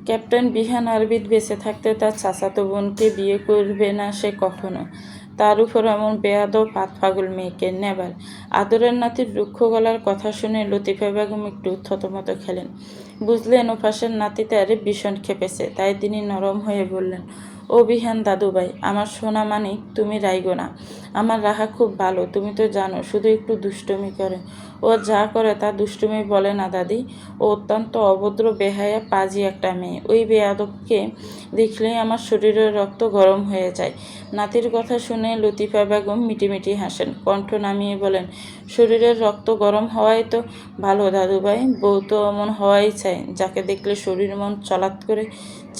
Captain বিহান আরবিদ বেঁচে থাকতে তার চাচাতো বোনকে বিয়ে করবে না সে কখনো, তার উপর এমন বেয়াদব পাগল মেয়েকে নেবার। আদরের নাতির রুক্ষ গলার কথা শুনে লতিফা বেগম একটু থতমত খেলেন। বুঝলেন ওপাশের নাতি তার ভীষণ খেপেছে, তাই তিনি নরম হয়ে বললেন, ও বিহান দাদুভাই, আমার সোনা মানিক, তুমি রাইগো না। আমার রাহা খুব ভালো, তুমি তো জানো, শুধু একটু দুষ্টুমি করে। ও যা করে তা দুষ্টুমি বলে না দাদি, ও অত্যন্ত অভদ্র বেহায়া পাজি একটা মেয়ে। ওই বেয়াদবকে দেখলেই আমার শরীরের রক্ত গরম হয়ে যায়। নাতির কথা শুনে লতিফা বেগম মিটিমিটি হাসেন, কণ্ঠ নামিয়ে বলেন, শরীরের রক্ত গরম হওয়াই তো ভালো দাদুভাই, বউ তো এমন হওয়াই চাই যাকে দেখলে শরীর মন চলাৎ করে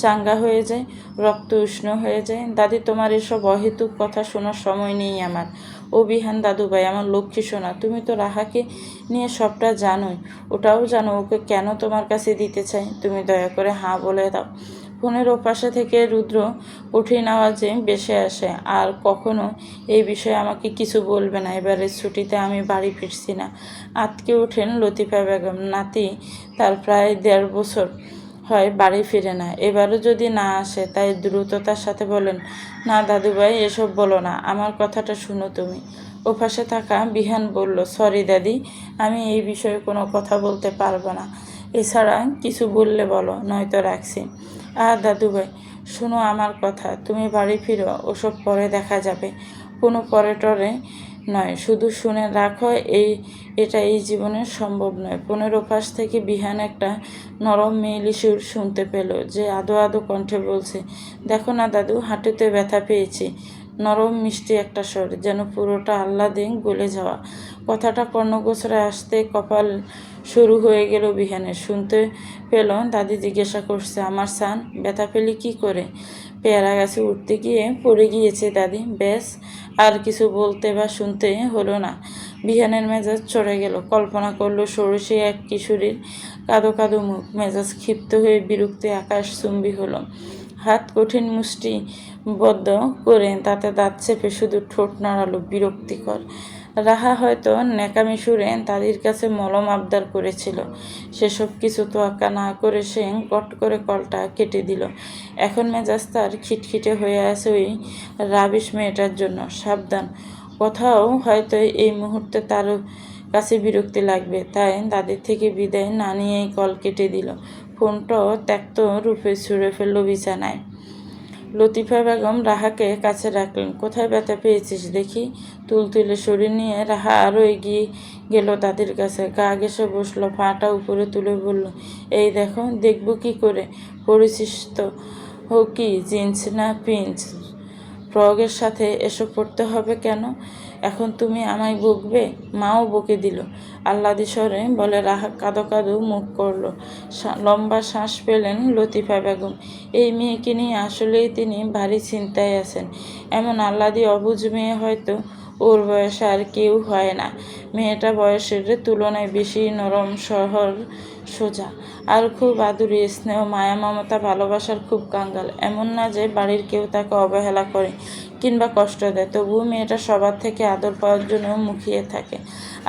চাঙ্গা হয়ে যায়, রক্ত উষ্ণ হয়ে যায়। দাদি, তোমার এসব অহেতুক কথা শোনার সময় নেই আমার। ও বিহান দাদুভাই, আমার লক্ষ্মী সোনা, তুমি তো রাহাকে নিয়ে সবটা জানোই, ওটাও জানো ওকে কেন তোমার কাছে দিতে চাই। তুমি দয়া করে হাঁ বলে দাও। ফোনের ওপাশে থেকে রুদ্র কঠিন আওয়াজে ভেসে আসে, আর কখনো এই বিষয়ে আমাকে কিছু বলবে না। এবারের ছুটিতে আমি বাড়ি ফিরছি না। আঁতকে ওঠেন লতিফা বেগম। নাতি তার প্রায় ১.৫ বছর হয় বাড়ি ফিরে না, এবারও যদি না আসে। তাই দ্রুততার সাথে বলেন, না দাদুভাই, এসব বলো না, আমার কথাটা শুনো তুমি। ওপাশে থাকা বিহান বলল, সরি দাদি, আমি এই বিষয়ে কোনো কথা বলতে পারবো না। এছাড়া কিছু বললে বলো, নয়তো রাখছি। দাদুভাই, শোনো আমার কথা, তুমি বাড়ি ফিরো, ওসব পরে দেখা যাবে। কোনো পরে টরে নয়, শুধু শুনে রাখো, এটা এই জীবনে সম্ভব নয়। ১৫ পাশ থেকে বিহান একটা নরম মেয়েলি সুর শুনতে পেল, যে আদো আদো কণ্ঠে বলছে, দেখো না দাদু, হাঁটুতে ব্যথা পেয়েছি। নরম মিষ্টি একটা স্বর, যেন পুরোটা আহ্লাদে গলে যাওয়া। কথাটা কর্ণগোচরে আসতে কপাল শুরু হয়ে গেল বিহানের। শুনতে পেল দাদি জিজ্ঞাসা করছে, আমার সান, ব্যথা পেলি কী করে? পেয়ারা গাছে উঠতে গিয়ে পড়ে গিয়েছে দাদি, ব্যাস। আর কিছু বলতে বা শুনতে হলো না। বিহানের মেজাজ চড়ে গেল। কল্পনা করলো ষোড়শী এক কিশোরীর কাঁদো কাঁদো মুখ। মেজাজ ক্ষিপ্ত হয়ে বিরক্তি আকাশচুম্বী হলো। হাত কঠিন মুষ্টিবদ্ধ করে তাতে দাঁত চেপে শুধু ঠোঁট নাড়ালো, বিরক্তিকর। রাহা হয়তো ন্যাকামি সুরে দাদির কাছে মলম আবদার করেছিল, সেসব কিছু তোয়াক্কা না করে সে গট করে কলটা কেটে দিল। এখন মেজাজ তার খিটখিটে হয়ে আছে ওই রাবিশ মেয়েটার জন্য। সাবধান, কোথাও হয়তো এই মুহূর্তে তার কাছে বিরক্তি লাগবে। তাই দাদির থেকে বিদায় না নিয়েই কল কেটে দিল। ফোনটাও ত্যক্ত রূপে ছুঁড়ে ফেলল বিছানায়। লতিফা বেগম রাহাকে কাছে রাখলেন। কোথায় ব্যথা পেয়েছিস দেখি? তুলতুলে শরীর নিয়ে রাহা আরও এগিয়ে গেল দাদির কাছে, গা ঘেঁষে বসলো, পাটা উপরে তুলে বলল, এই দেখো। দেখব কি করে? পড়েছিস তো? কি জিন্স না প্রিন্স? ফ্রগের সাথে এসব পড়তে হবে কেন? এখন তুমি আমায় বকবে? মাও বকে দিল, আহ্লাদি স্বরে বলে রাহা কাঁদো কাঁদো মুখ করল। লম্বা শ্বাস পেলেন লতিফা বেগম। এই মেয়েকে নিয়ে আসলেই তিনি ভারী চিন্তায় আছেন। এমন আহ্লাদি অবুঝ মেয়ে হয়তো ওর বয়সে আর কেউ হয় না। মেয়েটা বয়সের তুলনায় বেশি নরম, শহর সোজা, আর খুব আদুরে, স্নেহ, মায়া, মমতা, ভালোবাসার খুব কাঙ্গাল। এমন না যে বাড়ির কেউ তাকে অবহেলা করে কিংবা কষ্ট দেয়, তবুও মেয়েটা সবার থেকে আদর পাওয়ার জন্য মুখিয়ে থাকে।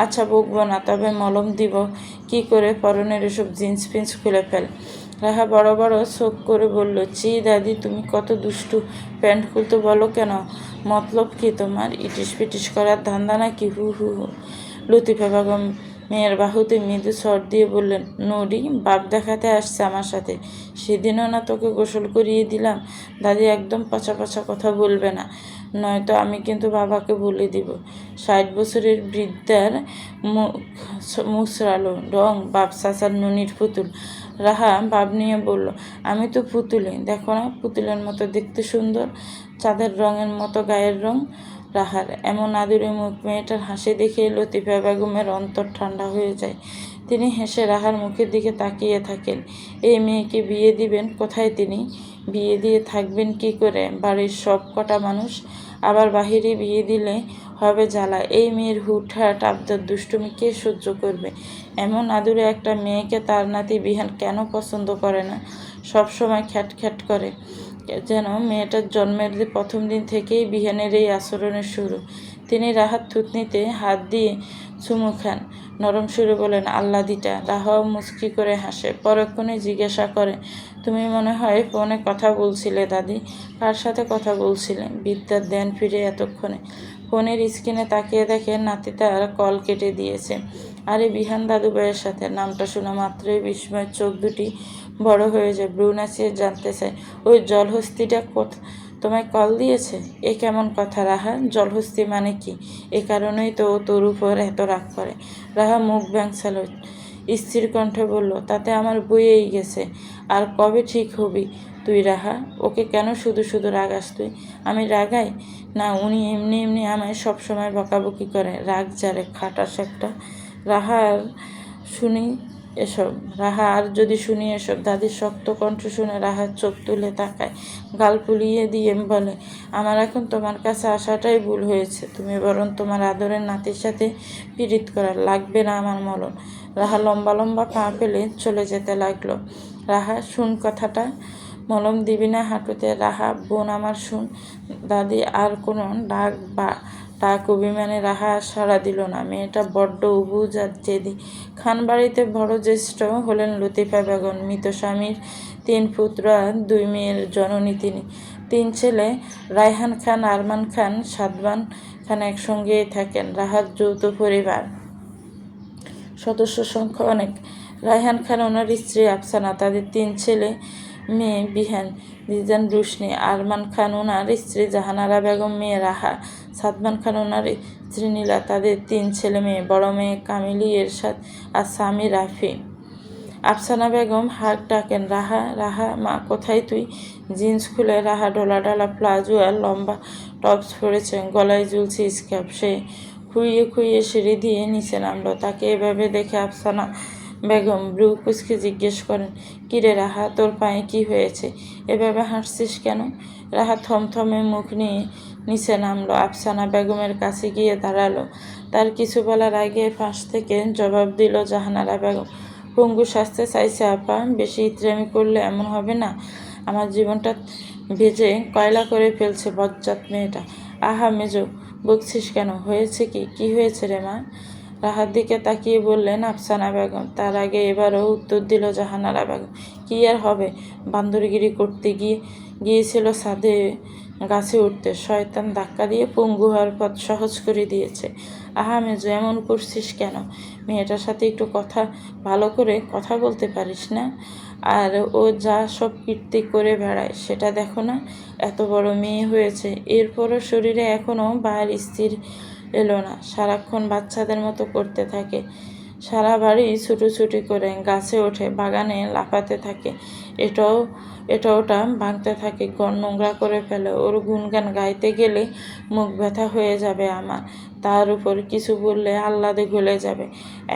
আচ্ছা, বকবো না, তবে মলম দিব কি করে? পরনের এসব জিন্স ফিন্স খুলে ফেল। রাহা বড় বড় চোখ করে বলল, চি দাদি, তুমি কত দুষ্টু। প্যান্ট খুলতে বলো কেন? মতলব কি তোমার? ইটিস পিটিস করার ধান্দা নাকি? হু হু হু। লতিফা বেগম মেয়ের বাহুতে মৃদু স্বর দিয়ে বললেন, নুরি বাপ দেখাতে আসছে আমার সাথে। সেদিনও না তোকে গোসল করিয়ে দিলাম? দাদি, একদম পচা পচা কথা বলবে না, নয়তো আমি কিন্তু বাবাকে বলে দিব। ৬০ বছরের বৃদ্ধার মুখ মুচড়ালো। রং বাপ চাচার নুনির পুতুল। রাহা ভাব নিয়ে বলল, আমি তো পুতুলে, দেখো না পুতুলের মতো দেখতে সুন্দর, চাঁদের রঙের মতো গায়ের রং। রাহার এমন আদুরে মুখ, মেয়েটার হাসি দেখে লতিফা বেগমের অন্তর ঠান্ডা হয়ে যায়। তিনি হেসে রাহার মুখের দিকে তাকিয়ে থাকেন। এই মেয়েকে বিয়ে দিবেন কোথায় তিনি? বিয়ে দিয়ে থাকবেন কি করে বাড়ির সব কটা মানুষ? আবার বাহিরে বিয়ে দিলে হবে জ্বালা। এই মেয়ের হুটহাট আবদার দুষ্টুমি কে সহ্য করবে? এমন আদুরে একটা মেয়েকে তার নাতি বিহান কেন পছন্দ করে না? সব সময় খ্যাট করে, যেন মেয়েটার জন্মের প্রথম দিন থেকেই বিহানের এই আচরণের শুরু। তিনি রাহাত থুতনিতে হাত দিয়ে চুমু খান। নরম সুরে বলেন, আল্লাদিটা। রাহাও মুচকি করে হাসে। পরক্ষণে জিজ্ঞাসা করে, তুমি মনে হয় ফোনে কথা বলছিলে দাদি? কার সাথে কথা বলছিলে? বিদ্যার ধ্যান ফিরে এতক্ষণে ফোনের স্ক্রিনে তাকিয়ে দেখে নাতি তার কল কেটে দিয়েছে। আরে বিহান দাদুভাইয়ের সাথে। নামটা শোনা মাত্রই বিস্ময়ের চোখ দুটি বড় হয়ে যায়। ব্রু নাচিয়ে জানতে চায়, ওই জলহস্তিটা তোমায় কল দিয়েছে? এ কেমন কথা রাহা? জলহস্তি মানে কি? এ কারণেই তো ও তোর উপর এত রাগ করে। রাহা মুখ ব্যাংসাল স্থির কণ্ঠে বলল, তাতে আমার বইয়েই গেছে। আর কবে ঠিক হবি তুই রাহা? ওকে কেন শুধু শুধু রাগাস তুই? আমি রাগাই না, উনি এমনি এমনি আমায় সবসময় বকাবকি করে। রাগ যারে, খাটাস একটা। রাহা আর শুনি এসব রাহা আর যদি শুনি এসব। দাদির শক্ত কণ্ঠ শুনে রাহার চোখ তুলে তাকায়, গাল ফুলিয়ে দিয়ে বলে, আমার এখন তোমার কাছে আসাটাই ভুল হয়েছে। তুমি বরং তোমার আদরের নাতির সাথে পীড়িত করার, লাগবে না আমার মলম। রাহা লম্বা লম্বা পা ফেলে চলে যেতে লাগলো। রাহা শুন কথাটা, মলম দিবি না হাঁটুতে? রাহা বোন আমার শুন। দাদি আর কোনো ডাক অভিমানে রাহা সাড়া দিল না। মেয়েটা বড্ড উবুজ আর জেদি। খানবাড়িতে বড় জ্যেষ্ঠ হলেন লতিফা বেগম। মৃত স্বামীর 3 পুত্র আর 2 মেয়ের জননী তিনি। 3 ছেলে রায়হান খান, আরমান খান, সাদমান খান একসঙ্গেই থাকেন। রাহার যৌথ পরিবার, সদস্য সংখ্যা অনেক। রায়হান খান ওনার স্ত্রী আফসানা, তাদের 3 ছেলে মেয়ে বিহান, জিজান, রুশনি। আরমান খান ওনার স্ত্রী জাহানারা বেগম, মেয়ে রাহা। সাদমান খান ওনার স্ত্রী নীলা, তাদের 3 ছেলে মেয়ে, বড় মেয়ে কামিলি, এরশাদ আর স্বামী রাফি। আফসানা বেগম হাঁক ডাকেন, রাহা, রাহা মা কোথায় তুই? জিন্স খুলে রাহা ডোলা ডালা প্লাজো আর লম্বা টপস পরেছে, গলায় ঝুলছে স্কার্ফ। সে খুইয়ে খুইয়ে সিঁড়ি দিয়ে নিচে নামলো। তাকে এভাবে দেখে আফসানা বেগম ব্রু কুচকে জিজ্ঞেস করেন, কিরে রাহা, তোর পায়ে কি হয়েছে? এভাবে হাঁটছিস কেন? রাহা থমথমে মুখ নিয়ে নিচে নামলো। আফসানা বেগমের কাছে গিয়ে দাঁড়ালো। তার কিছু বলার আগে পাশ থেকে জবাব দিল জাহানারা বেগম, পঙ্গু সাজতে চাইছে আপা, বেশি ইতরামি করলে এমন হবে না? আমার জীবনটা ভেজে কয়লা করে ফেলছে বজ্জাত মেয়েটা। আহা মেজো, বকছিস কেন? হয়েছে কি? কি হয়েছে রে মা? রাহার দিকে তাকিয়ে বললেন আফসানা বেগম। তার আগে এবারও উত্তর দিল জাহানারা বেগম, কি আর হবে, বান্দরগিরি করতে গিয়েছিল ছাদে গাছে উঠতে, শয়তান ধাক্কা দিয়ে পঙ্গু হওয়ার পথ সহজ করে দিয়েছে। আহা মেজো, এমন করছিস কেন? মেয়েটার সাথে একটু ভালো করে কথা বলতে পারিস না? আর ও যা সব কীর্তি করে বেড়ায় সেটা দেখো না? এত বড় মেয়ে হয়েছে, এরপরও শরীরে এখনও বায়ের স্থির এলো না। সারাক্ষণ বাচ্চাদের মতো করতে থাকে। সারা বাড়ি ছুটোছুটি করে, গাছে ওঠে, বাগানে লাফাতে থাকে, এটা ওটা ভাঙতে থাকে, ঘর নোংরা করে ফেলে। ওর গুনগান গাইতে গেলে মুখ ব্যথা হয়ে যাবে আমার। তার উপর কিছু বললে আহ্লাদে গলে যাবে।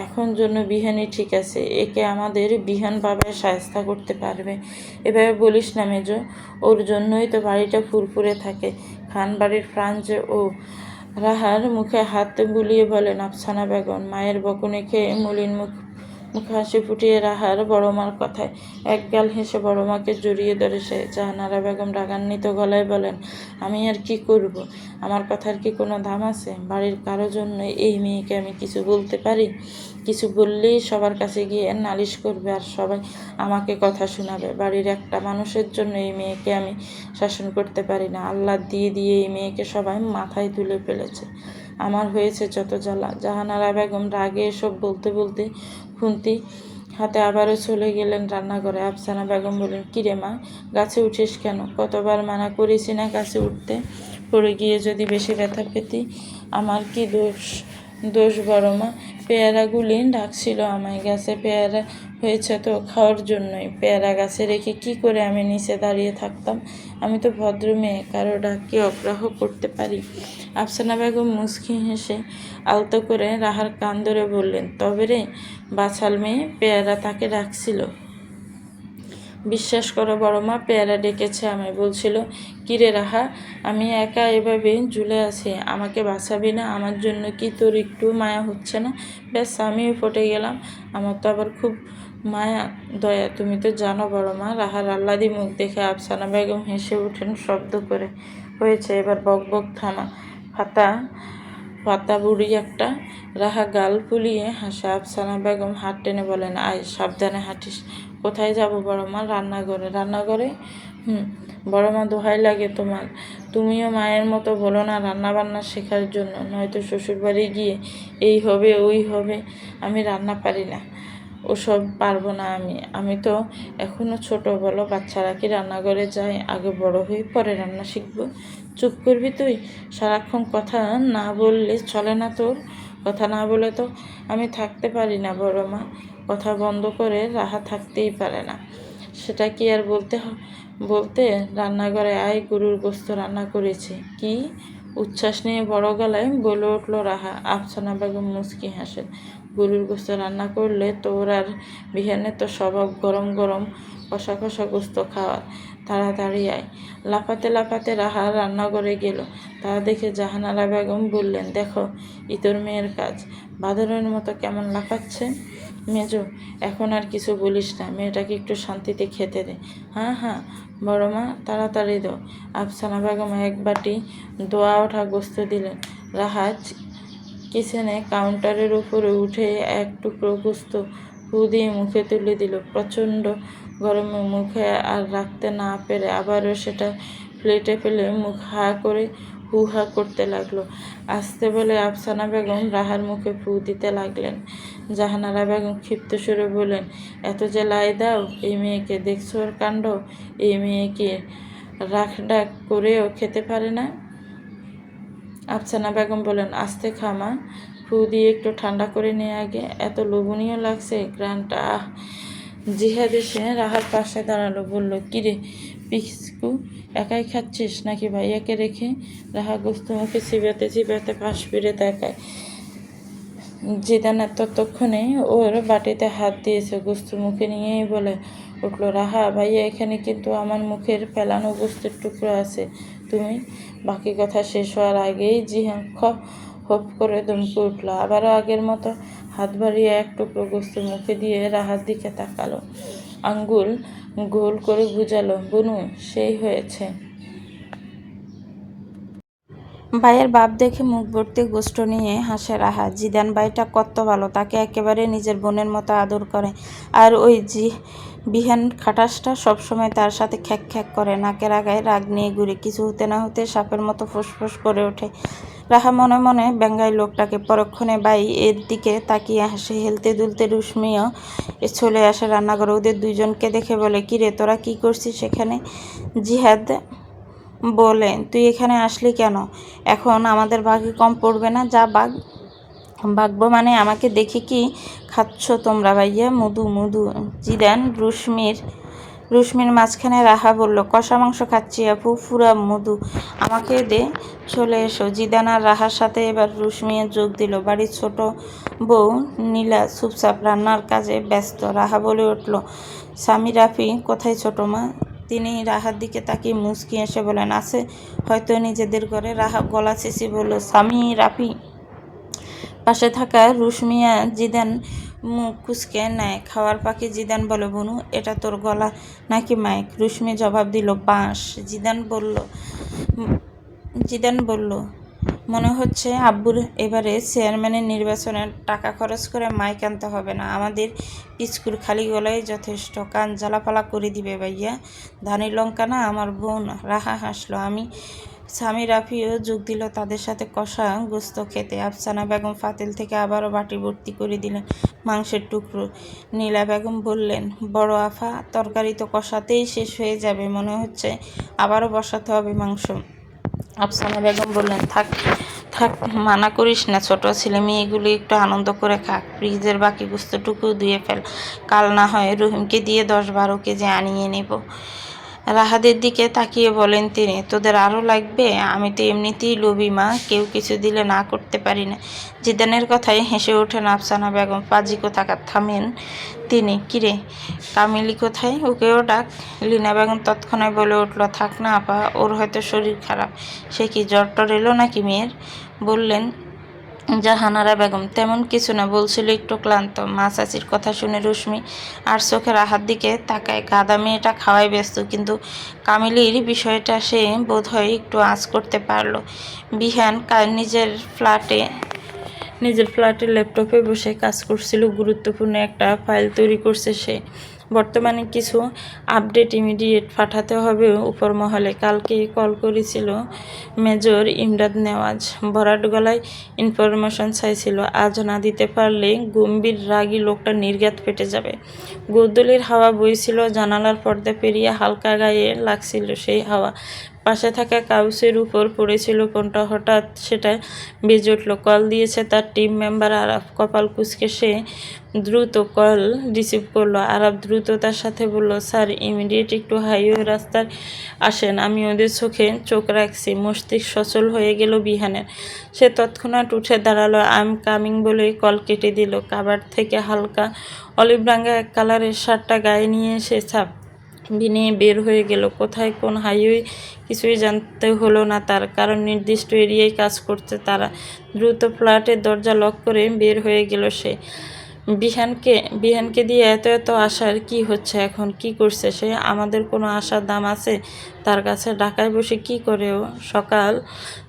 এখন জন্য বিহানই ঠিক আছে, একে আমাদের বিহান বাবায় শায়েস্তা করতে পারবে। এভাবে বলিস না মেজো, ওর জন্যই তো বাড়িটা ফুরফুরে থাকে। খান বাড়ির প্রাণ যে ও। রাহার মুখে হাত বুলিয়ে বলেন আফসানা বেগম। মায়ের বকুনি খেয়ে মলিন মুখে হাসি ফুটিয়ে রাহার বড়মার কথায় একগাল হেসে বড়মাকে জড়িয়ে ধরে সে। জাহানারা বেগম রাগান্বিত গলায় বলেন, আমি আর কি করব? আমার কথার কি কোনো দাম আছে? বাড়ির কারো জন্য এই মেয়েকে আমি কিছু বলতে পারি? কিছু বললেই সবার কাছে গিয়ে নালিশ করবে আর সবাই আমাকে কথা শোনাবে। বাড়ির একটা মানুষের জন্য এই মেয়েকে আমি শাসন করতে পারি না। আল্লাহ দিয়ে দিয়ে এই মেয়েকে সবাই মাথায় তুলে ফেলেছে। আমার হয়েছে যত জ্বালা। জাহানারা বেগম রাগে এসব বলতে বলতে খুন্তি হাতে আবারও চলে গেলেন রান্নাঘরে। আফসানা বেগম বললেন, কিরে মা, গাছে উঠিস কেন? কতবার মানা করেছি না গাছে উঠতে? পড়ে গিয়ে যদি বেশি ব্যথা পেতি? আমার কি দোষ বড় মা? পেয়ারাগুলি ডাকছিল আমায়। গাছে পেয়ারা হয়েছে তো খাওয়ার জন্যই। পেয়ারা গাছে রেখে কি করে আমি নিচে দাঁড়িয়ে থাকতাম? আমি তো ভদ্র মেয়ে, কারো ডাককে অগ্রাহ্য করতে পারি? আফসানা বেগম মুচকি হেসে আলতো করে রাহার কান ধরে বললেন, তবে রে বাছাল মেয়ে, পেয়ারা তাকে ডাকছিল। বিশ্বাস করো বড় মা, পেয়ারা ডেকেছে আমায়, বলছিল, কিরে রাহা, আমি একা এভাবে ঝুলে আছি, আমাকে বাঁচাবি না? আমার জন্য কি তোর একটু মায়া হচ্ছে না? ব্যাস, আমিও ফটে গেলাম। আমার তো আবার খুব মায়া দয়া, তুমি তো জানো বড় মা। রাহার আহ্লাদি মুখ দেখে আফসানা বেগম হেসে ওঠেন শব্দ করে। হয়েছে, এবার বক বক থামা। ফাতা পাতা বুড়ি একটা। রাহা গাল ফুলিয়ে হাসে। আফসানা বেগম হাত টেনে বলেন, আয় সাবধানে হাঁটিস। কোথায় যাব বড় মা? রান্নাঘরে। রান্নাঘরে? বড় মা, দোহাই লাগে তোমার, তুমিও মায়ের মতো বলো না রান্না বান্না শেখার জন্য, নয়তো শ্বশুরবাড়ি গিয়ে এই হবে ওই হবে। আমি রান্না পারি না, ওসব পারবো না আমি তো এখনো ছোট। বলো, বাচ্চারা কি রান্নাঘরে যায়? আগে বড় হয়ে পরে রান্না শিখবো। চুপ করবি তুই? সারাক্ষণ কথা না বললে চলে না তোর? কথা না বলে তো আমি থাকতে পারি না বড় মা। কথা বন্ধ করে রাহা থাকতেই পারে না। সেটা কি আর বলতে? রান্নাঘরে আয়, গরুর গোস্ত রান্না করেছি। কি? উচ্ছ্বাস নিয়ে বড় গলায় বলে উঠল রাহা। আফসানা বেগম মুচকি হাসেন। গরুর গোস্ত রান্না করলে তোর আর বিহানের তো স্বভাব গরম গরম কষা কষা গোস্ত খাওয়ার। তাড়াতাড়ি আয়। লাফাতে লাফাতে রাহা রান্নাঘরে গেল। তা দেখে জাহানারা বেগম বললেন, দেখো ইতর মেয়ের কাজ, বাদরের মতো কেমন লাফাচ্ছে। মেজো, এখন আর কিছু বলিস না, মেয়েটাকে একটু শান্তিতে খেতে দে। হ্যাঁ হ্যাঁ বড় মা, তাড়াতাড়ি দাও। আফসানা বেগম এক বাটি দোয়া ওঠা গোস্ত দিলেন। রাহা কিচেনে কাউন্টারের উপরে উঠে এক টুকরো গোস্ত ফু দিয়ে মুখে তুলে দিল। প্রচণ্ড গরমে মুখে আর রাখতে না পেরে আবারও সেটা প্লেটে ফেলে মুখ হা করে হু হা করতে লাগলো। আসতে বলে আফসানা বেগম রাহার মুখে ফু দিতে লাগলেন। জাহানারা বেগম ক্ষিপ্ত সুরে বললেন, এত যে লাই দাও এই মেয়েকে, দেখছো ওর কাণ্ড? এই মেয়েকে রাখ ডাক করেও খেতে পারে না। আফসানা বেগম বলেন, আস্তে খা মা, ফু দিয়ে একটু ঠান্ডা করে নিয়ে আগে। এত লোভনীয় লাগছে গ্রানটা। জিহাদ এসে রাহার পাশে দাঁড়ালো, বলল, কিরে পিসকু, একাই খাচ্ছিস নাকি ভাইয়াকে রেখে? রাহা গোস্ত মুখে চিবাতে চিবাতে পাশ ফিরে তাকায়। জিদানের ততক্ষণে ওর বাটিতে হাত দিয়েছে। গোস্ত মুখে নিয়েই বলে উঠল, রাহা ভাইয়া, এখানে কিন্তু আমার মুখের ফেলানো গোস্তের টুকরো আছে। তুমি? বাকি কথা শেষ হওয়ার আগেই জিহান হপ করে দমকে উঠল। আবারও আগের মতো হাত বাড়িয়ে এক টুকরো গোস্ত মুখে দিয়ে রাহার দিকে তাকালো। আঙ্গুল গোল করে বুঝালো, বুনু, সেই হয়েছে। ভাইয়ের বাপ দেখে মুখ ভর্তি গোস্ত নিয়ে হাসে রাহা। জিদান ভাইটা কত ভালো, তাকে একেবারে নিজের বোনের মতো আদর করে। আর ওই বিহান খাটাসটা সবসময় তার সাথে খ্যাক খ্যাক করে, নাকের আগায় রাগ নিয়ে ঘুরে। কিছু হতে না হতে সাপের মতো ফুসফুস করে ওঠে। রাহা মনে মনে ব্যঙ্গায় লোকটাকে। পরক্ষণে ভাই এর দিকে তাকিয়ে হাসে। হেলতে দুলতে রুশমিও চলে আসে রান্নাঘরে। ওদের দুইজনকে দেখে বলে, কিরে তোরা কি করছিস এখানে? জিহাদ বলে, তুই এখানে আসলি কেন? এখন আমাদের ভাগে কম পড়বে না? যা বাগবো মানে? আমাকে দেখে কি খাচ্ছ তোমরা ভাইয়া? মধু মধু। জিদান রুশমির মাঝখানে। রাহা বলল, কষা মাংস খাচ্ছি আপু, ফুরা মধু আমাকে দে। চলে এসো। জিদান আর রাহার সাথে এবার রুশমিয়ে যোগ দিল। বাড়ির ছোট বউ নীলা চুপচাপ রান্নার কাজে ব্যস্ত। রাহা বলে উঠল, স্বামী রাফি কোথায় ছোট মা? তিনি রাহার দিকে তাকিয়ে মুচকি এসে বলেন, আছে হয়তো নিজেদের ঘরে। রাহা গলা চেঁচিয়ে বলল, স্বামী রাফি? পাশে থাকা রুশমিয়া জিদান মুখ কুচকে নেয়। খাওয়ার পাখি জিদান বলে, বনু, এটা তোর গলা নাকি মাইক? রুশমি জবাব দিল, বাঁশ। জিদান বলল, মনে হচ্ছে আব্বুর এবারে চেয়ারম্যানের নির্বাচনের টাকা খরচ করে মাইক আনতে হবে না, আমাদের পিচকুর খালি গলায় যথেষ্ট। কান জ্বালাপালা করে দিবে ভাইয়া। ধানি লঙ্কা না আমার বোন। রাহা হাসলো। স্বামী রাফিও যোগ দিল তাদের সাথে কষা গোস্ত খেতে। আফসানা বেগম পাতিল থেকে আবারও বাটি ভর্তি করে দিলেন মাংসের টুকরো। নীলা বেগম বললেন, বড় আফা, তরকারি তো কষাতেই শেষ হয়ে যাবে, মনে হচ্ছে আবারও বসাতে হবে মাংস। আফসানা বেগম বললেন, থাক থাক, মানা করিস না, ছোট ছেলে মেয়েগুলি একটু আনন্দ করে খাক। ফ্রিজের বাকি গোস্তটুকু ধুয়ে ফেল, কাল না হয় রহিমকে দিয়ে 10-12 কেজি আনিয়ে নেব। রাহাদের দিকে তাকিয়ে বলেন তিনি, তোদের আরও লাগবে? আমি তো এমনিতেই লোভী মা, কেউ কিছু দিলে না করতে পারি না। জিদানের কথায় হেসে ওঠেন আফসানা বেগম। পাজি কোথাকার, থামেন তিনি। কিরে কামিলি কোথায়? ওকেও ডাক। লীনা বেগম তৎক্ষণাৎ বলে উঠল, থাক না আপা, ওর হয়তো শরীর খারাপ। সে কি জ্বর টর এলো নাকি মেয়ের? বললেন জাহানারা বেগম তেমন কিছু না, বলছিল একটু ক্লান্ত। মা চাচির কথা শুনে রশ্মি আর চোখের রাহার দিকে তাকায়। গাদা মেয়েটা খাওয়াই ব্যস্ত, কিন্তু কামিলির বিষয়টা সে বোধহয় একটু আঁচ করতে পারল। বিহান নিজের ফ্ল্যাটে ল্যাপটপে বসে কাজ করছিল। গুরুত্বপূর্ণ একটা ফাইল তৈরি করছে সে। বর্তমানে কিছু আপডেট ইমিডিয়েট পাঠাতে হবে উপর মহলে। কালকে কল করেছিল মেজর ইমদাদ নেওয়াজ, ভরাট গলায় ইনফরমেশন চাইছিল। আজ না দিতে পারলে গম্ভীর রাগী লোকটা নির্ঘাত ফেটে যাবে। গোদলির হাওয়া বইছিল জানালার পর্দা পেরিয়ে, হালকা গায়ে লাগছিল সেই হাওয়া। পাশে থাকা কাউসের উপর পড়েছিল কোনটা, হঠাৎ সেটা বেজে উঠল। কল দিয়েছে তার টিম মেম্বার আরাফ। কপাল কুঁচকে সে দ্রুত কল রিসিভ করলো। আরাফ দ্রুততার সাথে বলল, স্যার ইমিডিয়েট একটু হাইওয়ে রাস্তায় আসেন, আমি ওদের চোখ রাখছি। মস্তিষ্ক সচল হয়ে গেল বিহানের। সে তৎক্ষণাৎ উঠে দাঁড়ালো। আই এম কামিং বলে কল কেটে দিল। কাবার্ড থেকে হালকা অলিভ রাঙা এক কালারের শার্টটা গায়ে নিয়ে এসে ছাপ নিয়ে বের হয়ে গেল। কোথায়, কোন হাইওয়ে কিছুই জানতে হলো না তার, কারণ নির্দিষ্ট এরিয়ায় কাজ করতে তারা। দ্রুত ফ্ল্যাটের দরজা লক করে বের হয়ে গেল সে। বিহানকে দিয়ে এত আশার কি হচ্ছে এখন? কি করছে সে? আমাদের কোনো আশার দাম আছে তার কাছে? ঢাকায় বসে কি করে ও? সকাল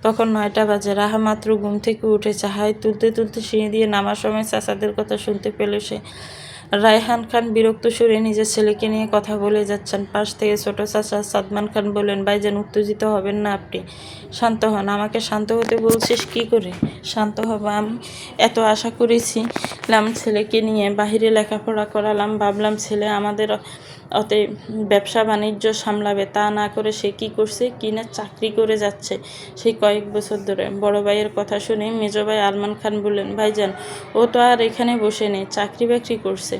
তখন 9টা বাজে। রাহা মাত্র ঘুম থেকে উঠেছে। হাই তুলতে তুলতে সিঁড়ি দিয়ে নামার সময় চাচাদের কথা শুনতে পেল সে। রায়হান খান বিরক্ত সুরে নিজের ছেলেকে নিয়ে কথা বলে যাচ্ছেন। পাশ থেকে ছোট চাচা সাদমান খান বললেন, ভাইজান উত্তেজিত হবেন না আপনি, শান্ত হন। আমাকে শান্ত হতে বলছিস কি করে? শান্ত হব? আমি এত আশা করেছিলাম ছেলেকে নিয়ে, বাহিরে লেখাপড়া করালাম, ভাবলাম ছেলে আমাদের অতে ব্যবসা বাণিজ্য সামলাবে। তা না করে সে কি করছে? কি না চাকরি করে যাচ্ছে সেই কয়েক বছর ধরে। বড় ভাইয়ের কথা শুনে মেজ ভাই আরমান খান বললেন, ভাইজান ও তো আর এখানে বসে নেই, চাকরি বাকরি করছে।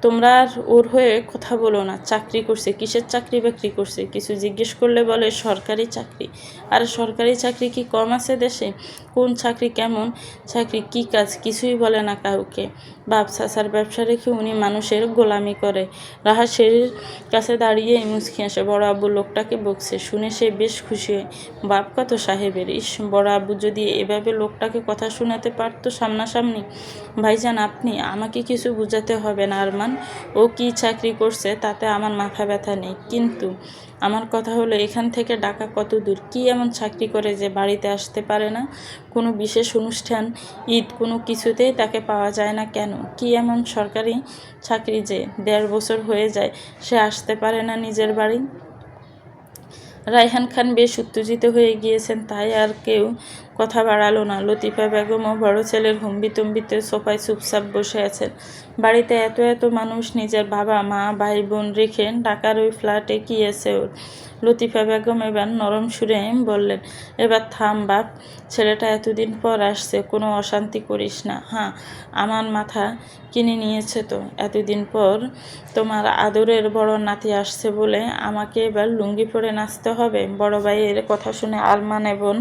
তোমরা আর ওর হয়ে কথা বলো না। চাকরি করছে? কিসের চাকরি বাকরি করছে? কিছু জিজ্ঞেস করলে বলে সরকারি চাকরি। আর সরকারি চাকরি কি কম আছে দেশে? কোন চাকরি, কেমন চাকরি, কি কাজ, কিছুই বলে না কাউকে। বাপ চাচার ব্যবসা রেখে উনি মানুষের গোলামি করে। রাহা শরীর কাছে দাঁড়িয়ে মুচকি আসে। বড় আব্বু লোকটাকে বকছে শুনে সে বেশ খুশি হয়। বাপ কত সাহেবের! ইস, বড় আব্বু যদি এভাবে লোকটাকে কথা শোনাতে পারতো সামনাসামনি। ভাইজান আপনি আমাকে কিছু বোঝাতে হবে না আরমান। ও কি চাকরি করছে তাতে আমার মাথা ব্যথা নেই, কিন্তু আমার কথা হলো এখান থেকে ঢাকা কত দূর? কি এমন চাকরি করে যে বাড়িতে আসতে পারে না? কোনো বিশেষ অনুষ্ঠান, ঈদ, কোনো কিছুতেই তাকে পাওয়া যায় না কেন? কি এমন সরকারি চাকরি যে 1.5 বছর হয়ে যায় সে আসতে পারে না নিজের বাড়ি? রায়হান খান বেশ উত্তেজিত হয়ে গিয়েছেন, তাই আর কেউ কথা বাড়ালো না। লতিফা বেগমও বড় ছেলের হম্বিতম্বিতে সোফায় চুপচাপ বসে আছেন। বাড়িতে এত মানুষ, নিজের বাবা মা ভাই বোন রেখে ঢাকার ওই ফ্ল্যাটে কি আছে ওর? লতিফা বেগম এবার নরম সুরে বললেন, এবার থাম বাপ, ছেলেটা এতদিন পর আসছে, কোনো অশান্তি করিস না। হ্যাঁ, আমার মাথা কিনে নিয়েছে তো। এতদিন পর তোমার আদরের বড় নাতি আসছে বলে আমাকে এবার লুঙ্গি পরে নাচতে হবে? বড় ভাইয়ের কথা শুনে আরমান এবং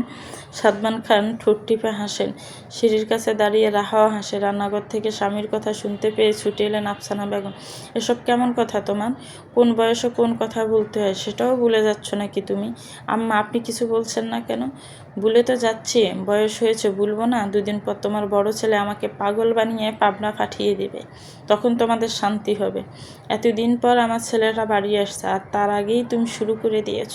সাদমান খান ঠোঁট টিপে হাসেন। সিঁড়ির কাছে দাঁড়িয়ে রাহাও হাসে। রান্নাঘর থেকে স্বামীর কথা শুনতে পেয়ে ছুটে এলেন আফসানা বেগম। এসব কেমন কথা তোমার? কোন বয়সে কোন কথা বলতে হয় সেটাও ভুলে যাচ্ছ নাকি তুমি? আম্মা আপনি কিছু বলছেন না কেন? ভুলে তো যাচ্ছি, বয়স হয়েছে, ভুলবো না? 2 দিন পর তোমার বড় ছেলে আমাকে পাগল বানিয়ে পাবনা পাঠিয়ে দেবে, তখন তোমাদের শান্তি হবে। এতদিন পর আমার ছেলেটা বাড়ি আসছে, আর তার আগেই তুমি শুরু করে দিয়েছ।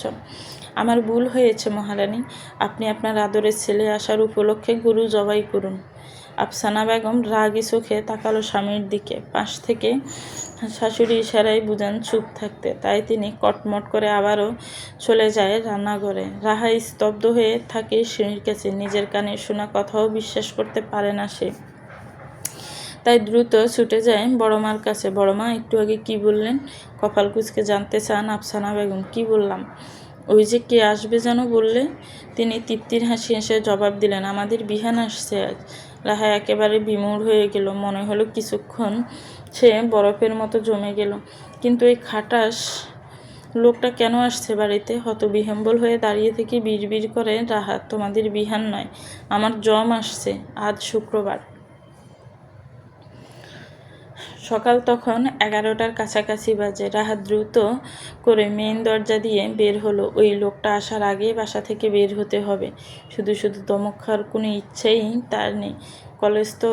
আমার ভুল হয়েছে মহারানী, আপনি আপনার আদরের ছেলে আসার উপলক্ষে গরু জবাই করুন। আফসানা বেগম রাগী চোখে তাকালো স্বামীর দিকে। পাশ থেকে শাশুড়ি ইশারায় বুঝান চুপ থাকতে, তাই তিনি কটমট করে আবারও চলে যায় রান্নাঘরে। রাহা স্তব্ধ হয়ে থাকে সিঁড়ির কাছে। নিজের কানে শোনা কথাও বিশ্বাস করতে পারে না সে, তাই দ্রুত ছুটে যায় বড়মার কাছে। বড়মা, একটু আগে কি বললেন? কপাল কুঁচকে জানতে চান আফসানা বেগম। কি বললাম? ওই যে কে আসবে যেন বললে? তিনি তৃপ্তির হাসি হেসে জবাব দিলেন, আমাদের বিহান আসছে আজ। রাহা একেবারে বিমূঢ় হয়ে গেল। মনে হলো কিছুক্ষণ সে বরফের মতো জমে গেল। কিন্তু এই খাটাস লোকটা কেন আসছে বাড়িতে? হতবিহ্বল হয়ে দাঁড়িয়ে থেকে বিড়বিড় করে রাহা, তোমাদের বিহান নয়, আমার জম আসছে আজ শুক্রবার। সকাল তখন 11টার কাছাকাছি বাজে। রাহা দ্রুত করে মেইন দরজা দিয়ে বের হলো। ওই লোকটা আসার আগেই বাসা থেকে বের হতে হবে। শুধু শুধু ধমক খাওয়ার কোনো ইচ্ছেই তার নেই। কলেজ তো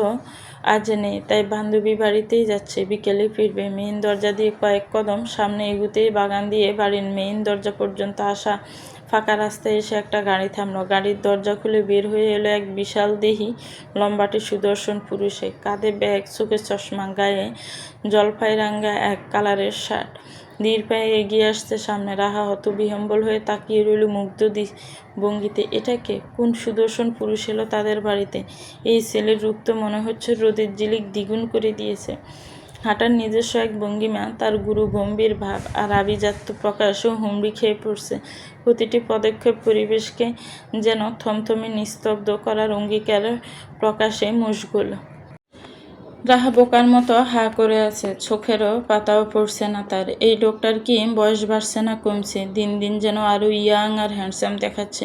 আজ নেই, তাই বান্ধবী বাড়িতেই যাচ্ছে, বিকেলে ফিরবে। মেইন দরজা দিয়ে কয়েক কদম সামনে এগুতেই বাগান দিয়ে বাড়ির মেইন দরজা পর্যন্ত আসা ফাঁকা রাস্তায় এসে একটা গাড়ি থামলো। গাড়ির দরজা খুলে বের হয়ে এলো এক বিশাল দেহি লম্বাটে সুদর্শন পুরুষে। কাঁধে ব্যাগ, চোখে চশমা, গায়ে জলপাই রাঙ্গা এক কালারের শার্ট। ধীর পায়ে এগিয়ে আসছে সামনে। রাহা হতবিহ্বল হয়ে তাকিয়ে রইল মুগ্ধ ভঙ্গিতে। এটা কে? কোন সুদর্শন পুরুষ এলো তাদের বাড়িতে? এই ছেলের রূপ তো মনে হচ্ছে রোদের ঝিলিক দ্বিগুণ করে দিয়েছে। হাঁটার নিজস্ব এক ভঙ্গিমা, তার গুরু গম্ভীর ভাব আর আভিজাত্য প্রকাশও হুমড়ি খেয়ে পড়ছে। প্রতিটি পদক্ষেপ পরিবেশকে যেন থমথমে নিস্তব্ধ করার অঙ্গীকার প্রকাশে মশগুল। রাহা বোকার মতো হা করে আছে, চোখেরও পাতাও পড়ছে না তার। এই লোকটার কি বয়স বাড়ছে না কমছে? দিন দিন যেন আরও ইয়াং আর হ্যান্ডসাম দেখাচ্ছে।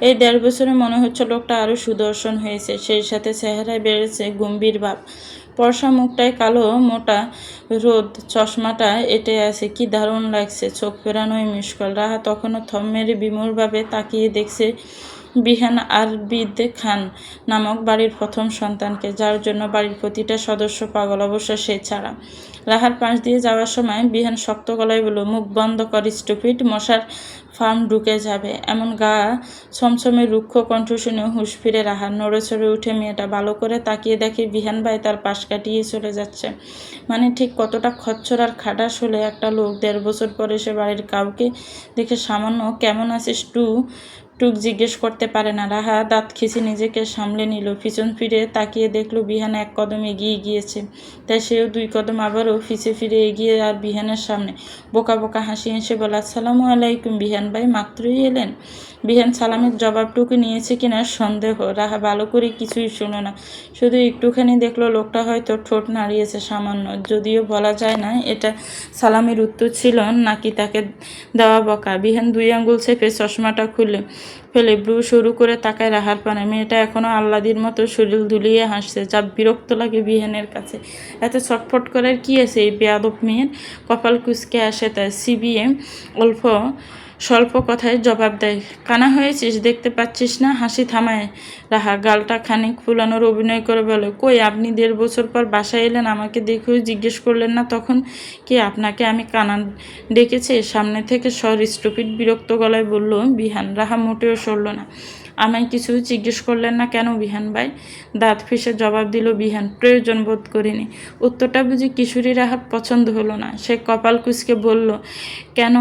এই 1.5 বছরে মনে হচ্ছে লোকটা আরও সুদর্শন হয়েছে। সেই সাথে চেহারায় বেড়েছে গম্ভীর ভাব। ফর্সা মুখটায় কালো মোটা রোদ চশমাটা এঁটে আছে, কি দারুণ লাগছে। চোখ ফেরানোই মুশকিল। রাহা তখনও থম মেরে বিমূঢ়ভাবে তাকিয়ে দেখছে বিহান আরবিদ খান নামক বাড়ির প্রথম সন্তানকে, যার জন্য বাড়ির প্রতিটা সদস্য পাগল, অবশ্য সে ছাড়া। রাহার পাশ দিয়ে যাওয়ার সময় বিহান শক্ত গলায় বলল, মুখ বন্ধ কর স্টুপিড, মশার ফার্ম ঢুকে যাবে। এমন গা ছমছমে রুক্ষ কণ্ঠ শুনে হুঁশ ফিরে রাহার। নড়েচড়ে উঠে মেয়েটা ভালো করে তাকিয়ে দেখে বিহান ভাই তার পাশ কাটিয়ে চলে যাচ্ছে। মানে ঠিক কতটা খচ্চর আর খাটাস হলে একটা লোক 1.5 বছর পরে সে বাড়ির কাউকে দেখে সামান্য কেমন আছিস টুক জিজ্ঞেস করতে পারে না। রাহা দাঁত খিচে নিজেকে সামলে নিল। পিছন ফিরে তাকিয়ে দেখলো বিহান 1 কদম এগিয়ে গিয়েছে, তাই সেও 2 কদম আবারও পিছে ফিরে এগিয়ে আর বিহানের সামনে বোকা বোকা হাসি হেসে বলে, আসসালামু আলাইকুম বিহান ভাই, মাত্রই এলেন? বিহান সালামের জবাবটুকু নিয়েছে কিনা সন্দেহ। রাহা ভালো করে কিছুই শুনো না, শুধু একটুখানি দেখলো লোকটা হয়তো ঠোঁট নাড়িয়েছে সামান্য, যদিও বলা যায় না এটা সালামের উত্তর ছিল নাকি তাকে দেওয়া বকা। বিহান 2 আঙ্গুল চেপে চশমাটা খুলে ফেলে ব্রু শুরু করে তাকায় রাহার পানে। মেয়েটা এখনও আহ্লাদির মতো শরীর দুলিয়ে হাসছে, যা বিরক্ত লাগে বিহানের কাছে। এত ছটফট করার কি আছে এই বেয়াদব মেয়ের? কপাল কুঁচকে আসে তাই। সিবিএম স্বল্প কথায় জবাব দেয়, কানা হয়েছিস দেখতে পাচ্ছিস না? হাসি থামায় রাহা, গালটা খানিক ফুলানোর অভিনয় করে বলে, কই আপনি 1.5 বছর পর বাসায় এলেন, আমাকে দেখেও জিজ্ঞেস করলেন না তখন? কি আপনাকে আমি কানা ডেকেছি? সামনে থেকে স্টুপিড বিরক্ত গলায় বলল বিহান। রাহা মোটেও সরল না। আমায় কিছু জিজ্ঞেস করলেন না কেন বিহান ভাই? দাঁত ফেঁসে জবাব দিল বিহান, প্রয়োজন বোধ করিনি। উত্তরটা বুঝি কিশোরী রাহার পছন্দ হলো না। সে কপাল কুঁচকে বলল, কেন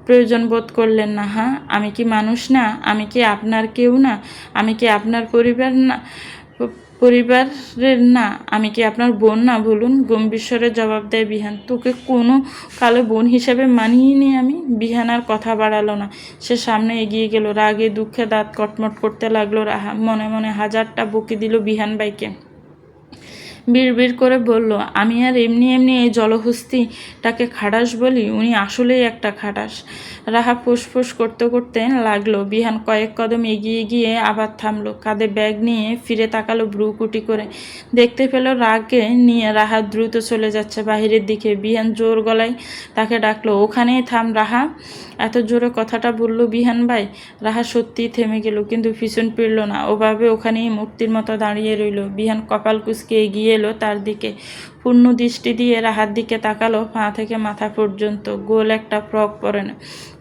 প্রয়োজন বোধ করলেন না? হ্যাঁ, আমি কি মানুষ না? আমি কি আপনার কেউ না? আমি কি আপনার পরিবারের না? আমি কি আপনার বোন না বলুন? গম্ভীর স্বরে জবাব দেয় বিহান। তোকে কোনো কালে বোন হিসেবে মানিয়ে আমি? বিহান আর কথা বাড়ালো না, সে সামনে এগিয়ে গেল। রাগে দুঃখে দাঁত কটমট করতে লাগলো রাহা। মনে মনে হাজারটা বকে দিল বিহান ভাইকে। বিড়বিড় করে বলল, আমি আর এমনি এমনি এই জলহস্তিটাকে খাটাস বলি? উনি আসলেই একটা খাটাস। রাহা ফুসফুস করতে করতে লাগলো। বিহান কয়েক কদম এগিয়ে গিয়ে আবার থামলো। কাঁধে ব্যাগ নিয়ে ফিরে তাকালো ভ্রুকুটি করে। দেখতে পেল রাগে নিয়ে রাহা দ্রুত চলে যাচ্ছে বাহিরের দিকে। বিহান জোর গলায় তাকে ডাকলো, ওখানেই থাম রাহা। এত জোরে কথাটা বলল বিহান ভাই। রাহা সত্যিই থেমে গেল, কিন্তু পিছন ফিরল না। ওভাবে ওখানেই মূর্তির মতো দাঁড়িয়ে রইল। বিহান কপাল কুঁচকে এগিয়ে এলো তার দিকে। পূর্ণ দৃষ্টি দিয়ে রাহার দিকে তাকালো। পা থেকে মাথা পর্যন্ত গোল একটা ফ্রক পরেনে,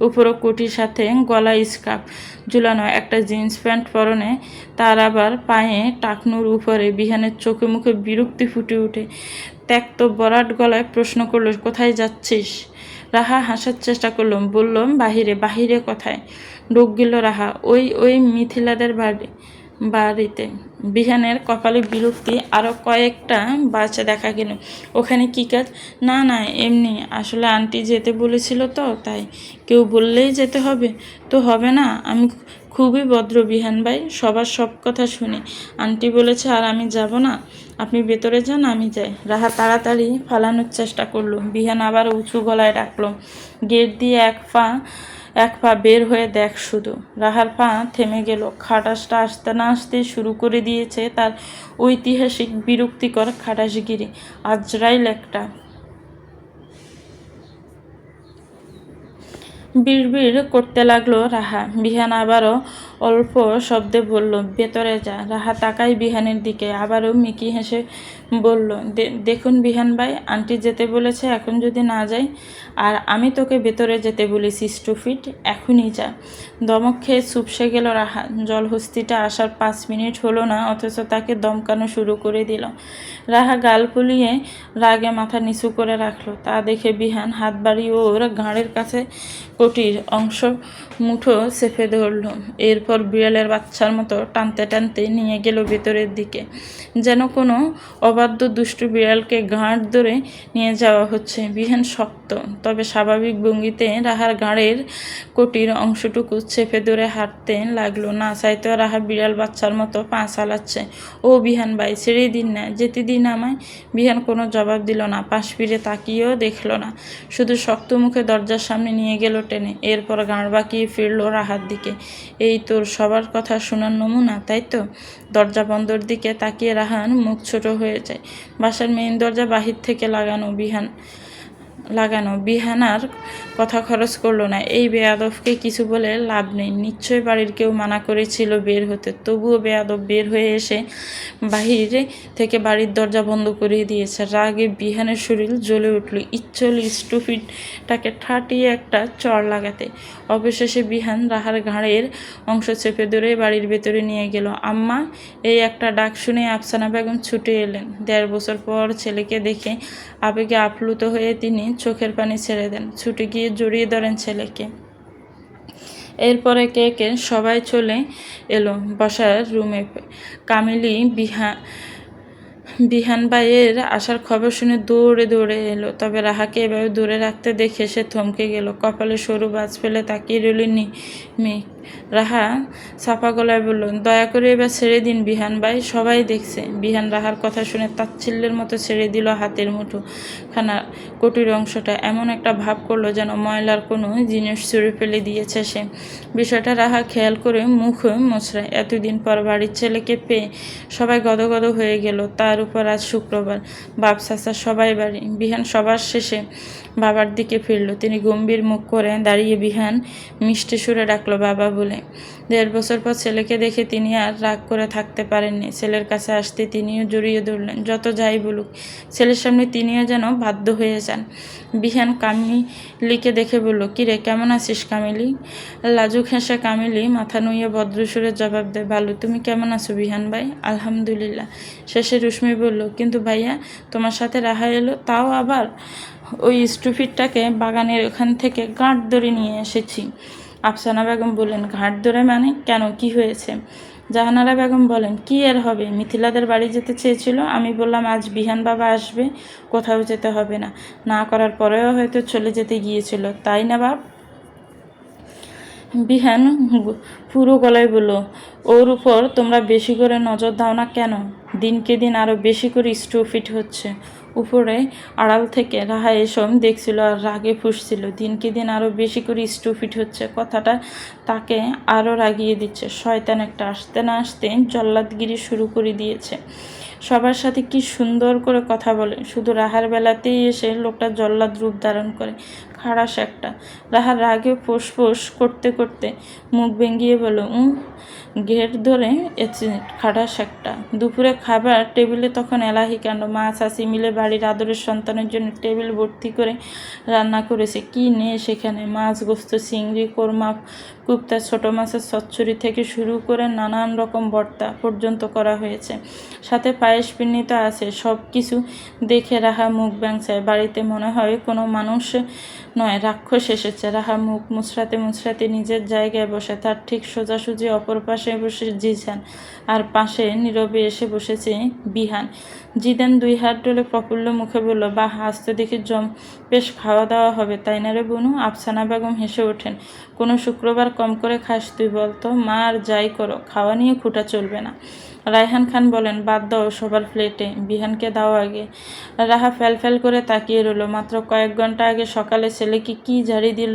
উপরও কোটির সাথে গলা স্কার্ফ ঝুলানো, একটা জিন্স প্যান্ট পরনে, তার আবার পায়ে টাকনুর উপরে। বিহানের চোখে মুখে বিরক্তি ফুটে উঠে ত্যক্ত বরাট গলায় প্রশ্ন করলো, কোথায় যাচ্ছিস? রাহা হাসার চেষ্টা করলাম, বললাম বাহিরে। বাহিরে কোথায়? ঢোক গেল রাহা, ওই মিথিলাদের বাড়িতে। বিহানের কপালে বিরক্তি আরও কয়েকটা বাচ্চা দেখা গেল। ওখানে কি কাজ? না না এমনি, আসলে আন্টি যেতে বলেছিল তো তাই। কেউ বললেই যেতে হবে? তো হবে না, আমি খুবই ভদ্র বিহান ভাই, সবার সব কথা শুনি। আন্টি বলেছে আর আমি যাব না? আপনি ভেতরে যান, আমি যাই। রাহা তাড়াতাড়ি ফালানোর চেষ্টা করলো। বিহান আবার উঁচু গলায় ডাকলো, গেট দিয়ে এক পা বের হয়ে দেখ শুধু। রাহার পা থেমে গেল। খাটাসটা আসতে না আসতেই শুরু করে দিয়েছে তার ঐতিহাসিক বিরক্তিকর খাটাসগিরি। আজরাইল একটা। বিড়বিড় করতে লাগলো রাহা। বিহান আবারও অল্প শব্দে বলল, ভেতরে যা। রাহা তাকায় বিহানের দিকে, আবারও মিকি হেসে বলল, দেখুন বিহান ভাই, আন্টি যেতে বলেছে, এখন যদি না যাই? আর আমি তোকে ভেতরে যেতে বলেছি স্টুপিড, এখনই যা। দমক খেয়ে চুপসে গেল রাহা। জলহস্তিটা আসার 5 মিনিট হলো না, অথচ তাকে দমকানো শুরু করে দিল। রাহা গাল ফুলিয়ে রাগে মাথা নিচু করে রাখলো। তা দেখে বিহান হাত বাড়িয়ে ওর ঘাড়ের কাছে কটির অংশ মুঠো চেপে ধরল। এরপর বিড়ালের বাচ্চার মতো টানতে টানতে নিয়ে গেল ভেতরের দিকে, যেন কোনো অবাধ্য দুষ্টু বিড়ালকে ঘাড় ধরে নিয়ে যাওয়া হচ্ছে। বিহান শক্ত তবে স্বাভাবিক ভঙ্গিতে রাহার ঘাড়ের কটির অংশটুকু চেপে ধরে হাঁটতে লাগলো। না চাইতেও রাহা বিড়াল বাচ্চার মতো পা চালাচ্ছে। ও বিহান ভাই, ছেড়ে দিন না, যেতে দিন আমায়। বিহান কোনো জবাব দিল না, পাশ ফিরে তাকিয়েও দেখল না, শুধু শক্ত মুখে দরজার সামনে নিয়ে গেল টেনে। এরপর ঘাড় বাঁকিয়ে ফিরল রাহার দিকে। এই তোর সবার কথা শোনার নমুনা, তাই তো? দরজা বন্ধর দিকে তাকিয়ে রাহার মুখ ছোট হয়ে যায়। বাসার মেইন দরজা বাহির থেকে লাগানো। বিহানার কথা খরচ করলো না। এই বেয়াদবকে কিছু বলে লাভ নেই, নিশ্চয়ই বাড়ির কেউ মানা করেছিল বের হতে। তবুও বেয়াদব বের হয়ে এসে বাহিরে থেকে বাড়ির দরজা বন্ধ করে দিয়েছে। রাগে বিহানের শরীর জ্বলে উঠল। ইচ্ছল স্টুপিডটাকে ঠাটিয়ে একটা চড় লাগাতে। অবশেষে বিহান রাহার ঘাড়ের অংশ চেপে ধরে বাড়ির ভেতরে নিয়ে গেল। আম্মা, এই একটা ডাক শুনে আফসানা বেগম ছুটে এলেন। 1.5 বছর পর ছেলেকে দেখে আবেগে আপ্লুত হয়ে তিনি চোখের পানি ছেড়ে দেন। ছুটে গিয়ে জড়িয়ে ধরেন ছেলেকে। এরপর একে একে সবাই চলে এলো বসার রুমে। কামিলি বিহান ভাইয়ের আসার খবর শুনে দৌড়ে দৌড়ে এলো। তবে রাহাকে এভাবে দূরে রাখতে দেখে সে থমকে গেল। কপালে সরু বাজ ফেলে তাকিয়ে রইল মেঘ। রাহা চাপা গলায় বলল, দয়া করে এবার ছেড়ে দিন বিহান ভাই, সবাই দেখছে। বিহান রাহার কথা শুনে তাচ্ছিল্যের মতো ছেড়ে দিল হাতের মুঠো খানা কটির অংশটা। এমন একটা ভাব করলো যেন ময়লার কোনো জিনিস ছুঁড়ে ফেলে দিয়েছে সে। বিষয়টা রাহা খেয়াল করে মুখ মোছড়ায়। এতদিন পর বাড়ির ছেলেকে পেয়ে সবাই গদগদ হয়ে গেল। তার উপর আজ শুক্রবার, বাপ চাচা সবাই বাড়ি। বিহান সবার শেষে বাবার দিকে ফিরল। তিনি গম্ভীর মুখ করে দাঁড়িয়ে বিহান মিষ্টি সুরে ডাকলো বাবা বলে। 1.5 বছর পর ছেলেকে দেখে তিনি আর রাগ করে থাকতে পারেননি। ছেলের কাছে আসতে তিনিও জড়িয়ে ধরলেন। যত যাই বলুক, ছেলের সামনে তিনিও যেন বাধ্য হয়ে যান। বিহান কামিলিকে দেখে বলল, কিরে, কেমন আছিস কামিলি? লাজুক হেসে কামিলি মাথা নুইয়ে ভদ্রসুরে জবাব দেয়, ভালো, তুমি কেমন আছো বিহান ভাই? আলহামদুলিল্লাহ। শেষে রুশ্মি বলল, কিন্তু ভাইয়া, তোমার সাথে রাহা এলো, তাও আবার ওই স্টুপিডটাকে বাগানের ওখান থেকে গাঁট ধরে নিয়ে এসেছি। আফসানা বেগম বললেন, ঘাট ধরে মানে? কেন, কি হয়েছে? জাহানারা বেগম বলেন, কি এর হবে, মিথিলাদের বাড়ি যেতে চেয়েছিল। আমি বললাম আজ বিহান বাবা আসবে, কোথাও যেতে হবে না। না করার পরেও হয়তো চলে যেতে গিয়েছিল, তাই না বাপ? বিহান পুরো গলায় বলল, ওর উপর তোমরা বেশি করে নজর দাও না কেন? দিনকে দিন আরও বেশি করে স্টুপিড হচ্ছে। উপরে আড়াল থেকে রাহা এসব দেখছিল আর রাগে ফুঁসছিল। দিনকে দিন আরও বেশি করে স্টুপিড হচ্ছে কথাটা তাকে আরও রাগিয়ে দিচ্ছে। শয়তান একটা, আসতে না আসতে জল্লাদগিরি শুরু করে দিয়েছে। সবার সাথে কি সুন্দর করে কথা বলে, শুধু রাহার বেলাতেই এসে লোকটা জল্লাদ রূপ ধারণ করে। খাড়াস একটা। রাহার রাগে ফোঁস করতে করতে মুখ ভেঙিয়ে বলল, ঘেট ধরে খাড়াস একটা। দুপুরে খাবার টেবিলে তখন এলাহি কাণ্ড। মা চাচি মিলে বাড়ির আদরের সন্তানের জন্য টেবিল ভর্তি করে রান্না করেছে। কি নেই সেখানে? মাছ, গোস্ত, চিংড়ি, কোরমা, কুপ্তা, ছোটো মাছের চচ্চড়ি থেকে শুরু করে নানান রকম ভর্তা পর্যন্ত করা হয়েছে। সাথে পায়েস পিন্নি তো আছে। সব কিছু দেখে রাহা মুখ ব্যাংচায়। বাড়িতে মনে হয় কোনো মানুষ নয়, রাক্ষস এসেছে। রাহা মুখ মুচড়াতে নিজের জায়গায় বসে। তার ঠিক সোজাসুজি অপর পাশে বসে জিজান, আর পাশে নীরবে এসে বসেছে বিহান। জিদান 2 হাত ডলে প্রফুল্ল মুখে বলল, বাহ, আজ তো দেখি বেশ খাওয়া দাওয়া হবে, তাই না রে বনু? আফসানা বেগম হেসে ওঠেন, কোনো শুক্রবার কম করে খাস তুই বলতো? মা আর যাই করো, খাওয়া নিয়ে খুঁটা চলবে না। রায়হান খান বলেন, বাদ দাও সবার প্লেটে, বিহানকে দাও আগে। রাহা ফ্যাল করে তাকিয়ে রইল। মাত্র কয়েক ঘন্টা আগে সকালে ছেলেকে কি ঝাড়ি দিল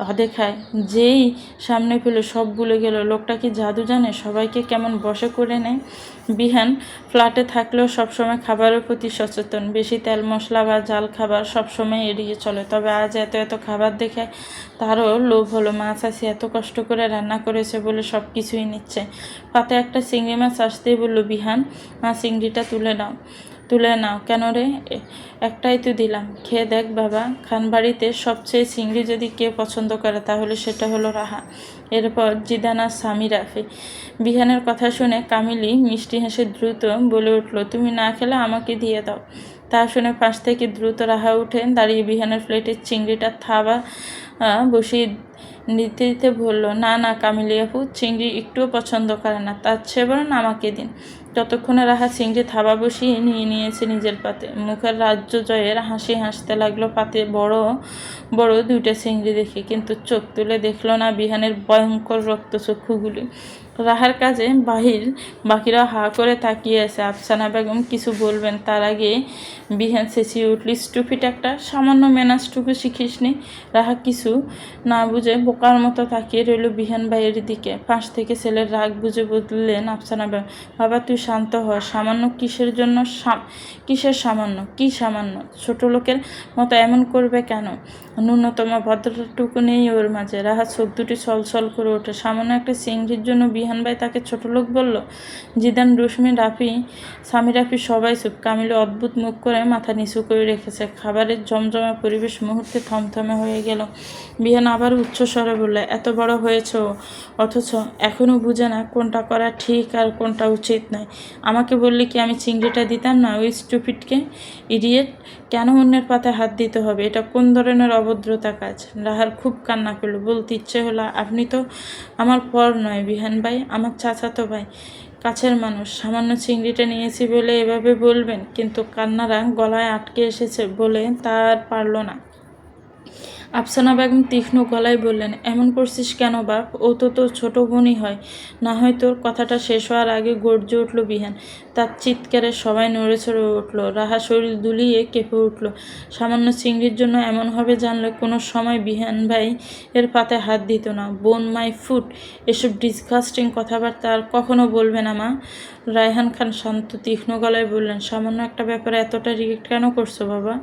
অদেখায়। যেই সামনে পেল সব ভুলে গেল। লোকটা কি জাদু জানে, সবাইকে কেমন বশে করে নেয়। বিহান ফ্ল্যাটে থাকলেও সবসময় সবসময় খাবারের প্রতি সচেতন, বেশি তেল মশলা বা জাল খাবার সবসময় এড়িয়ে চলে। তবে আজ এত এত খাবার দেখে তারও লোভ হলো। মা চাষি এত কষ্ট করে রান্না করেছে বলে সব কিছুই নিচ্ছে। পাতে একটা চিংড়ি মাছ আসতেই বলল বিহান, মা চিংড়িটা তুলে নাও। কেন রে? একটাই তো দিলাম, খেয়ে দেখ বাবা। খানবাড়িতে সবচেয়ে চিংড়ি যদি কেউ পছন্দ করে তাহলে সেটা হলো রাহা, এরপর জিদান আর স্বামী রাফি। বিহানের কথা শুনে কামিলি মিষ্টি হেসে দ্রুত বলে উঠল, তুমি না খেলে আমাকে দিয়ে দাও। তা শুনে পাশ থেকে দ্রুত রাহা উঠে দাঁড়িয়ে বিহানের প্লেটের চিংড়িটা থাবা বসিয়ে দিতে বলল, না না কামিলি আপু, চিংড়ি একটুও পছন্দ করে না, তার চেয়ে বরং আমাকে দিন। ততক্ষণে রাহা চিংড়ি থাবা বসিয়ে নিয়েছে নিজের পাতে। মুখের রাজ্য জয়ের হাসি হাসতে লাগলো পাতে বড় বড় দুইটা চিংড়ি দেখে, কিন্তু চোখ তুলে দেখলো না বিহানের ভয়ঙ্কর রক্তচক্ষুগুলি। রাহার কাজে বাকিরা হা করে তাকিয়ে আছে। আফসানা বেগম কিছু বলবেন তার আগে বিহান চেঁচিয়ে উঠল, স্টুপিড একটা, সামান্য ম্যানার্সটুকু শিখিসনি। রাহা কিছু না বুঝে বোকার মতো তাকিয়ে রইল বিহান ভাইয়ের দিকে। পাশ থেকে ছেলের রাগ বুঝে বললেন আফসানা বেগম, বাবা তুই শান্ত হ। সামান্য কিসের জন্য? কিসের সামান্য? কি সামান্য? ছোট লোকের মতো এমন করবে কেন? ন্যূনতম ভদ্রতাটুকু নেই ওর মাঝে। রাহা চোখ দুটি ছলছল করে ওঠে। সামান্য একটা চিংড়ির জন্য বিহান ভাই তাকে ছোট লোক বলল? জিদান, রুশমি, রাফি, স্বামী রাফি সবাই চুপ। কামিল অদ্ভুত মুখ করে মাথা নিচু করে রেখেছে। খাবারের জমজমা পরিবেশ মুহূর্তে থমথমে হয়ে গেল। বিহান আবার উচ্চস্বরে বলল, এত বড় হয়েছ অথচ এখনও বুঝে না কোনটা করা ঠিক আর কোনটা উচিত নয়। আমাকে বললে কি আমি চিংড়িটা দিতাম না ওই স্টুপিডকে? ইডিয়েট, কেন অন্যের পাতে হাত দিতে হবে? এটা কোন ধরনের অভদ্রতা কাজ? রাহার খুব কান্না পেল। বলতে ইচ্ছে হলো, আপনি তো আমার পর নয় বিহান ভাই, আমার চাচাতো ভাই, কাছের মানুষ। সামান্য চিংড়িটা নিয়েছি বলে এভাবে বলবেন? কিন্তু কান্নারা গলায় আটকে এসেছে বলে তার পারল না। আফসানা বেগম তীক্ষ্ণ গলায় বললেন, এমন করছিস কেন বাপ? ও তো তোর ছোট বোনই হয়। না হয় তোর কথাটা শেষ হওয়ার আগে গর্জে উঠল বিহান। তার চিৎকারে সবাই নড়ে চড়ে উঠল। রাহা শরীর দুলিয়ে কেঁপে উঠল। সামান্য চিংড়ির জন্য এমন হবে জানলে কোনো সময় বিহান ভাই এর পাতে হাত দিত না। বোন মাই ফুট, এসব ডিসগাস্টিং কথাবার্তা আর কখনো বলবে না মা। রায়হান খান শান্ত তীক্ষ্ণ গলায় বললেন, সামান্য একটা ব্যাপারে এতটা রিয়েক্ট কেন করছো বাবা?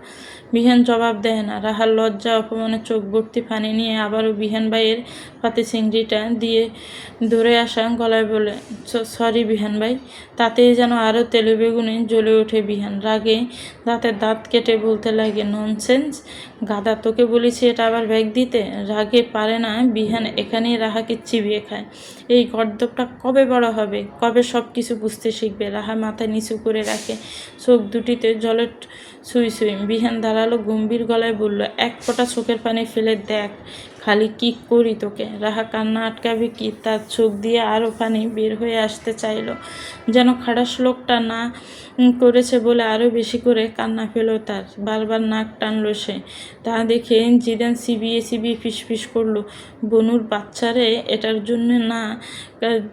বিহান জবাব দেয় না। রাহার লজ্জা অপমানে চোখ ভর্তি পানি নিয়ে আবারও বিহান ভাইয়ের পাতে চিংড়িটা দিয়ে ধরে আসা গলায় বলে, সরি বিহান ভাই। তাতেই যেন আরও তেলে বেগুনে জ্বলে ওঠে বিহান। রাগে দাঁতের দাঁত কেটে বলতে লাগে, ননসেন্স গাদা, তোকে বলেছি এটা আবার ব্যাগ দিতে। রাগে পারে না বিহান এখানেই রাহাকে চিবিয়ে খায়। এই গর্দবটা কবে বড় হবে? কবে সব কিছু বুঝতে শিখবে? রাহা মাথা নিচু করে রাখে, চোখ দুটিতে জলের সুই সুই। বিহান দাঁড়ালো, গম্ভীর গলায় বলল, এক ফোঁটা চোখের পানি ফেলে দেখ খালি কি করি তোকে। রাহা কান্না আটকাবে কি, তার চোখ দিয়ে আরও পানি বের হয়ে আসতে চাইল, যেন খাটাস লোকটা না করেছে বলে আরও বেশি করে কান্না পেল তার। বারবার নাক টানল সে। তা দেখে জিদান চিবিয়ে ফিসফিস করল, বনুর বাচ্চারে, এটার জন্য না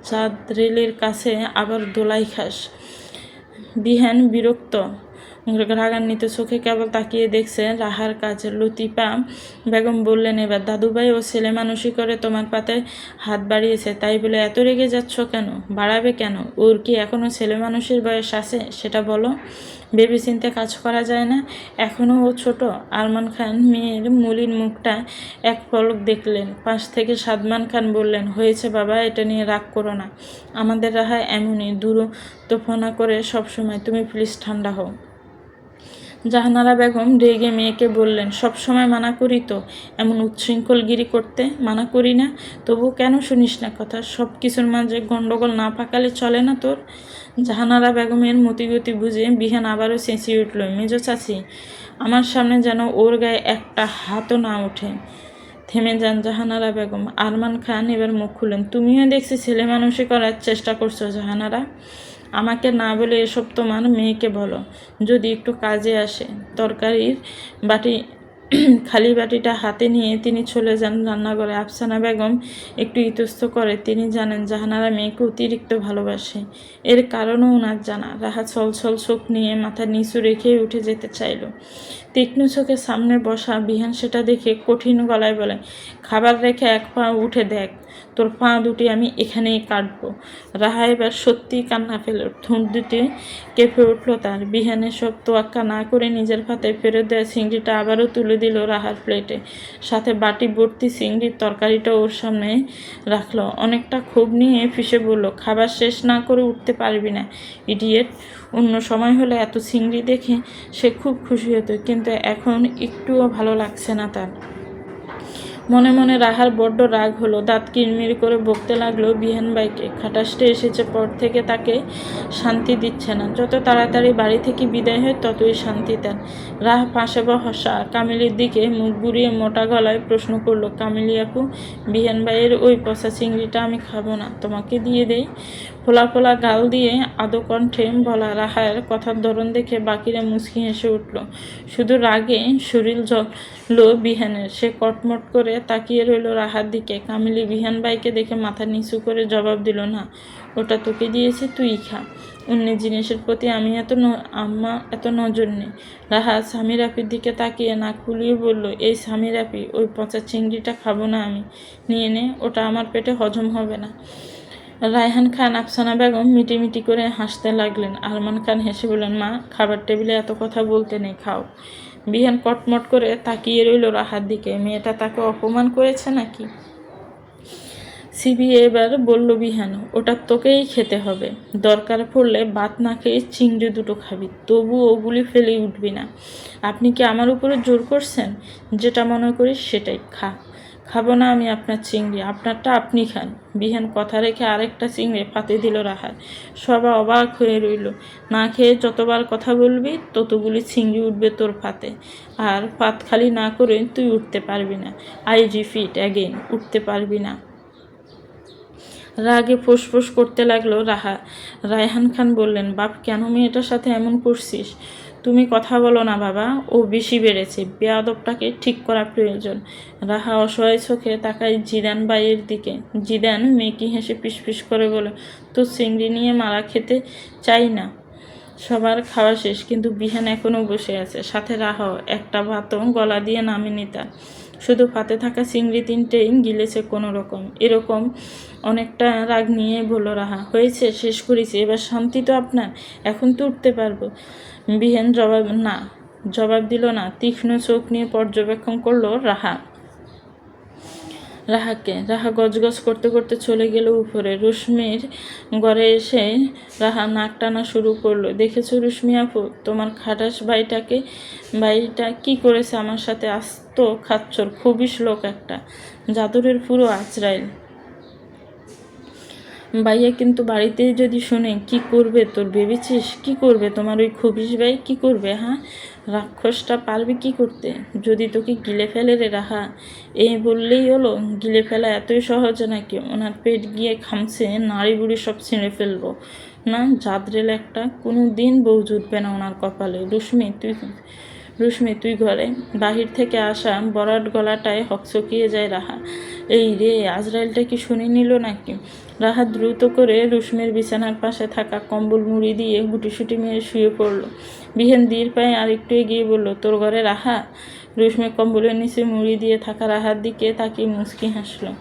চাঁদ রেলের কাছে আবার দোলাই খাস। বিহান বিরক্ত রাগান্বিত চোখে কেবল তাকিয়ে দেখছে রাহার কাছে। লতিফা বেগম বললেন, এবার দাদুভাই ও ছেলে মানুষই করে তোমার পাতে হাত বাড়িয়েছে তাই বলে এত রেগে যাচ্ছ কেন? বাড়াবে কেন? ওর কি এখনও ছেলে মানুষের বয়স আছে সেটা বলো। ভেবেচিন্তে কাজ করা যায় না? এখনও ও ছোট। আরমান খান মেয়ের মলিন মুখটা এক পলক দেখলেন। পাশ থেকে সাদমান খান বললেন, হয়েছে বাবা, এটা নিয়ে রাগ করো না। আমাদের রাহা এমনই দূরত্বফনা করে সবসময়, তুমি প্লিজ ঠান্ডা হও। জাহানারা বেগম রেগে মেয়েকে বললেন, সব সময় মানা করি তো এমন উচ্ছৃঙ্খলগিরি করতে? মানা করি না, তবু কেন শুনিস না কথা? সব কিছুর মাঝে গণ্ডগোল না পাকালে চলে না তোর? জাহানারা বেগমের মতিগতি বুঝে বিহান আবারও চেঁচিয়ে উঠল, মেজো চাচি, আমার সামনে যেন ওর গায়ে একটা হাতও না ওঠে। থেমে যান জাহানারা বেগম। আরমান খান এবার মুখ খুললেন, তুমিও দেখছি ছেলে মানুষই করার চেষ্টা করছো জাহানারা। আমাকে না বলে এসব তোমার মেয়েকে বলো, যদি একটু কাজে আসে। তরকারির বাটি খালি বাটিটা হাতে নিয়ে তিনি চলে যান রান্নাঘরে। আফসানা বেগম একটু ইতস্ত করে। তিনি জানেন জাহানারা মেয়েকে অতিরিক্ত ভালোবাসে। এর কারণও ওনার জানা। রাহা ছলছল চোখ নিয়ে মাথা নিচু রেখে উঠে যেতে চাইল। তীক্ষ্ণ চোখে সামনে বসা বিহান সেটা দেখে কঠিন গলায় বলে, খাবার রেখে এক পা উঠে দেখ, তোর পা দুটি আমি এখানেই কাটবো। রাহা এবার সত্যিই কান্না ফেল, ঠোঁট দুটি কেঁপে উঠল তার। বিহানের সব তোয়াক্কা না করে নিজের পাতে ফেরত দেওয়া চিংড়িটা আবারও তুলে দিল রাহার প্লেটে, সাথে বাটি ভর্তি চিংড়ির তরকারিটা ওর সামনে রাখলো। অনেকটা ক্ষোভ নিয়ে ফিসে বলল, খাবার শেষ না করে উঠতে পারবি না, ইডিয়েট। অন্য সময় হলে এত চিংড়ি দেখে সে খুব খুশি হতো, কিন্তু এখন একটুও ভালো লাগছে না তার। মনে মনে রাহার বড্ড রাগ হলো, দাঁত কিরমির করে বকতে লাগলো বিহান ভাইকে। খাটাসটা এসেছে পর থেকে তাকে শান্তি দিচ্ছে না, যত তাড়াতাড়ি বাড়ি থেকে বিদায় হয় ততই শান্তি তার। রাহ পাশে বসা কামিলির দিকে মুখ ঘুরিয়ে মোটা গলায় প্রশ্ন করলো, কামিলি আপু, বিহান ভাইয়ের ওই পচা চিংড়িটা আমি খাবো না, তোমাকে দিয়ে দেই? ফোলা ফোলা গাল দিয়ে আদো কণ্ঠে বলা রাহার কথার ধরন দেখে বাকিরা মুচকি হেসে উঠল। শুধু রাগে শরীর জ্বললো বিহানের। সে কটমট করে তাকিয়ে রইল রাহার দিকে। কামিলি বিহান ভাইকে দেখে মাথা নিচু করে জবাব দিল, না, ওটা তোকে দিয়েছে, তুই খা। অন্য জিনিসের প্রতি আম্মা এত নজর নেই। রাহা সামির আপির দিকে তাকিয়ে নাক ফুলিয়ে বলল, এই সামির আপি, ওই পচা চিংড়িটা খাবো না আমি, নিয়ে নে, ওটা আমার পেটে হজম হবে না। রায়হান খান আফসানা বেগম মিটিমিটি করে হাসতে লাগলেন। আরমান খান হেসে বললেন, মা, খাবার টেবিলে এত কথা বলতে নেই, খাও। বিহান কটমট করে তাকিয়ে রইল রাহার দিকে। মেয়েটা তাকে অপমান করেছে নাকি? সিবিএ এবার বলল বিহান, ওটা তোকেই খেতে হবে, দরকার পড়লে ভাত না খেয়ে চিংড়ি দুটো খাবি, তবু ওগুলি ফেলেই উঠবি না। আপনি কি আমার উপরে জোর করছেন? যেটা মনে করি সেটাই খা। খাবো না আমি আপনার চিংড়ি, আপনারটা আপনি খান। বিহান কথা রেখে আরেকটা চিংড়ি পাতে দিল রাহার। সবাই অবাক হয়ে রইল। না খেয়ে যতবার কথা বলবি ততগুলি চিংড়ি উঠবে তোর পাতে, আর পাত খালি না করে তুই উঠতে পারবি না। আই রিপিট অ্যাগেন, উঠতে পারবি না। রাগে ফোঁস করতে লাগলো রাহা। রায়হান খান বললেন, বাপ, কেন মেয়েটার সাথে এমন করছিস? তুমি কথা বলো না বাবা, ও বেশি বেড়েছে, বেয়াদবটাকে ঠিক করা প্রয়োজন। রাহা অসহায় চোখে তাকায় জিদান ভাইয়ের দিকে। জিদান মেকি হেসে পিসপিস করে বলে, তো চিংড়ি নিয়ে মারা খেতে চাই না। সবার খাওয়া শেষ, কিন্তু বিহান এখনও বসে আছে, সাথে রাহাও। একটা ভাতও গলা দিয়ে নামেনি তার। শুধু পাতে থাকা চিংড়ি তিনটেই গিলেছে কোনো রকম। এরকম অনেকটা রাগ নিয়ে বলল রাহা, হয়েছে, শেষ করেছি, এবার শান্তি তো আপনার, এখন তো উঠতে পারবো। বিহান জবাব দিল না। তীক্ষ্ণ চোখ নিয়ে পর্যবেক্ষণ করলো রাহাকে। রাহা গজগজ করতে করতে চলে গেল উপরে। রুশ্মির ঘরে এসে রাহা নাক টানা শুরু করলো, দেখেছো রুশ্মি আপু, তোমার খাটাস ভাইটা কি করেছে আমার সাথে? আস্ত খাচ্চর, খবিশ লোক একটা, জাদুরের পুরো আজরাইল। ভাইয়া কিন্তু বাড়িতে যদি শুনে, কি করবে তোর ভেবেছিস? কি করবে তোমার ওই খবিশ ভাই, কি করবে? হ্যাঁ, রাক্ষসটা পারবে কি করতে? যদি তোকে গিলে ফেলে রে রাহা। এই বললেই হলো, গিলে ফেলা এতই সহজ নাকি? ওনার পেট গিয়ে খামছে, নাড়ি বুড়ি সব ছিঁড়ে ফেলবো না, জাদরেল একটা, কোনো দিন বউ জুটবে না ওনার কপালে। রুশ্মি তুই ঘরে। বাহির থেকে আসা বরাট গলাটায় হকচকিয়ে যায় রাহা। এই রে, আজরাইলটা কি শুনে নিল নাকি? রাহা দ্রুত করে রুশ্মির বিছানার পাশে থাকা কম্বল মুড়ি দিয়ে গুটিসুটি মেরে শুয়ে পড়ল। বিহান ধীর পায়ে আরেকটু এগিয়ে বলল, তোর ঘরে রাহা? রুশ্মি কম্বলের নিচে মুড়ি দিয়ে থাকা রাহার দিকে তাকিয়ে মুচকি হাসলো।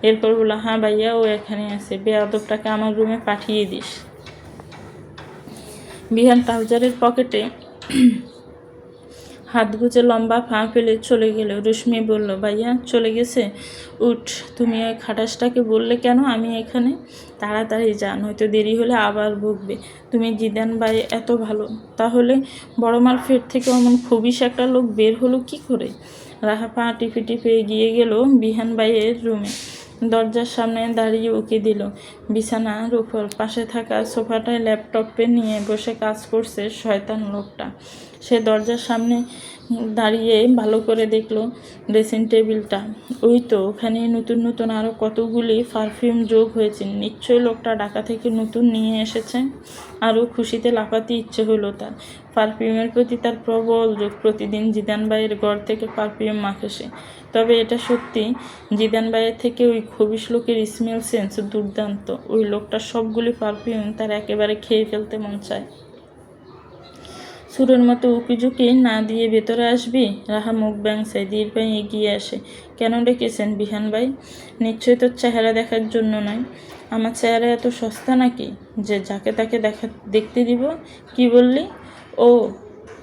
এরপর বলল, হ্যাঁ ভাইয়া, ও এখানে আছে, বেয়াদবটাকে আমার রুমে পাঠিয়ে দিস। বিহান ট্রাউজারের পকেটে হাত গুজে লম্বা ফাঁ ফেলে চলে গেল। রুশ্মি বলল, ভাইয়া চলে গেছে? উঠ, তুমি ওই খাটাসটাকে বললে কেন আমি এখানে? তাড়াতাড়ি যা, নয়তো দেরি হলে আবার বকবে। তুমি জিদান ভাই এত ভালো, তাহলে বড়মার ফের থেকে অমন খবিশ একটা লোক বের হলো কি করে? রাহা পা টিপে টিপে এগিয়ে গেল বিহান ভাইয়ের রুমে। দরজার সামনে দাঁড়িয়ে উকি দিল। বিছানার উপর পাশে থাকা সোফাটায় ল্যাপটপে নিয়ে বসে কাজ করছে শয়তান লোকটা। সে দরজার সামনে দাঁড়িয়ে ভালো করে দেখলো ড্রেসিং টেবিলটা। ওই তো, ওখানে নতুন আরও কতগুলি পারফিউম যোগ হয়েছে। নিশ্চয়ই লোকটা ঢাকা থেকে নতুন নিয়ে এসেছে। আরও খুশিতে লাফাতে ইচ্ছে হলো তার। পারফিউমের প্রতি তার প্রবল যোগ। প্রতিদিন জিদান ভাইয়ের ঘর থেকে পারফিউম মাখে সে। তবে এটা সত্যি, জিদান ভাইয়ের থেকে ওই খবিশ লোকের স্মেল সেন্স দুর্দান্ত। ওই লোকটার সবগুলি পারফিউম তার একেবারে খেয়ে ফেলতে মন চায়। সুরের মতো উকিঝুঁকি না দিয়ে ভেতরে আসবি? রাহা মুখ ব্যাংসায় ধীর পায়ে এগিয়ে আসে। কেন ডেকেছেন বিহান ভাই? নিশ্চয়ই তোর চেহারা দেখার জন্য নয়। আমার চেহারা এত সস্তা নাকি যে যাকে তাকে দেখতে দিব? কি বললি? ও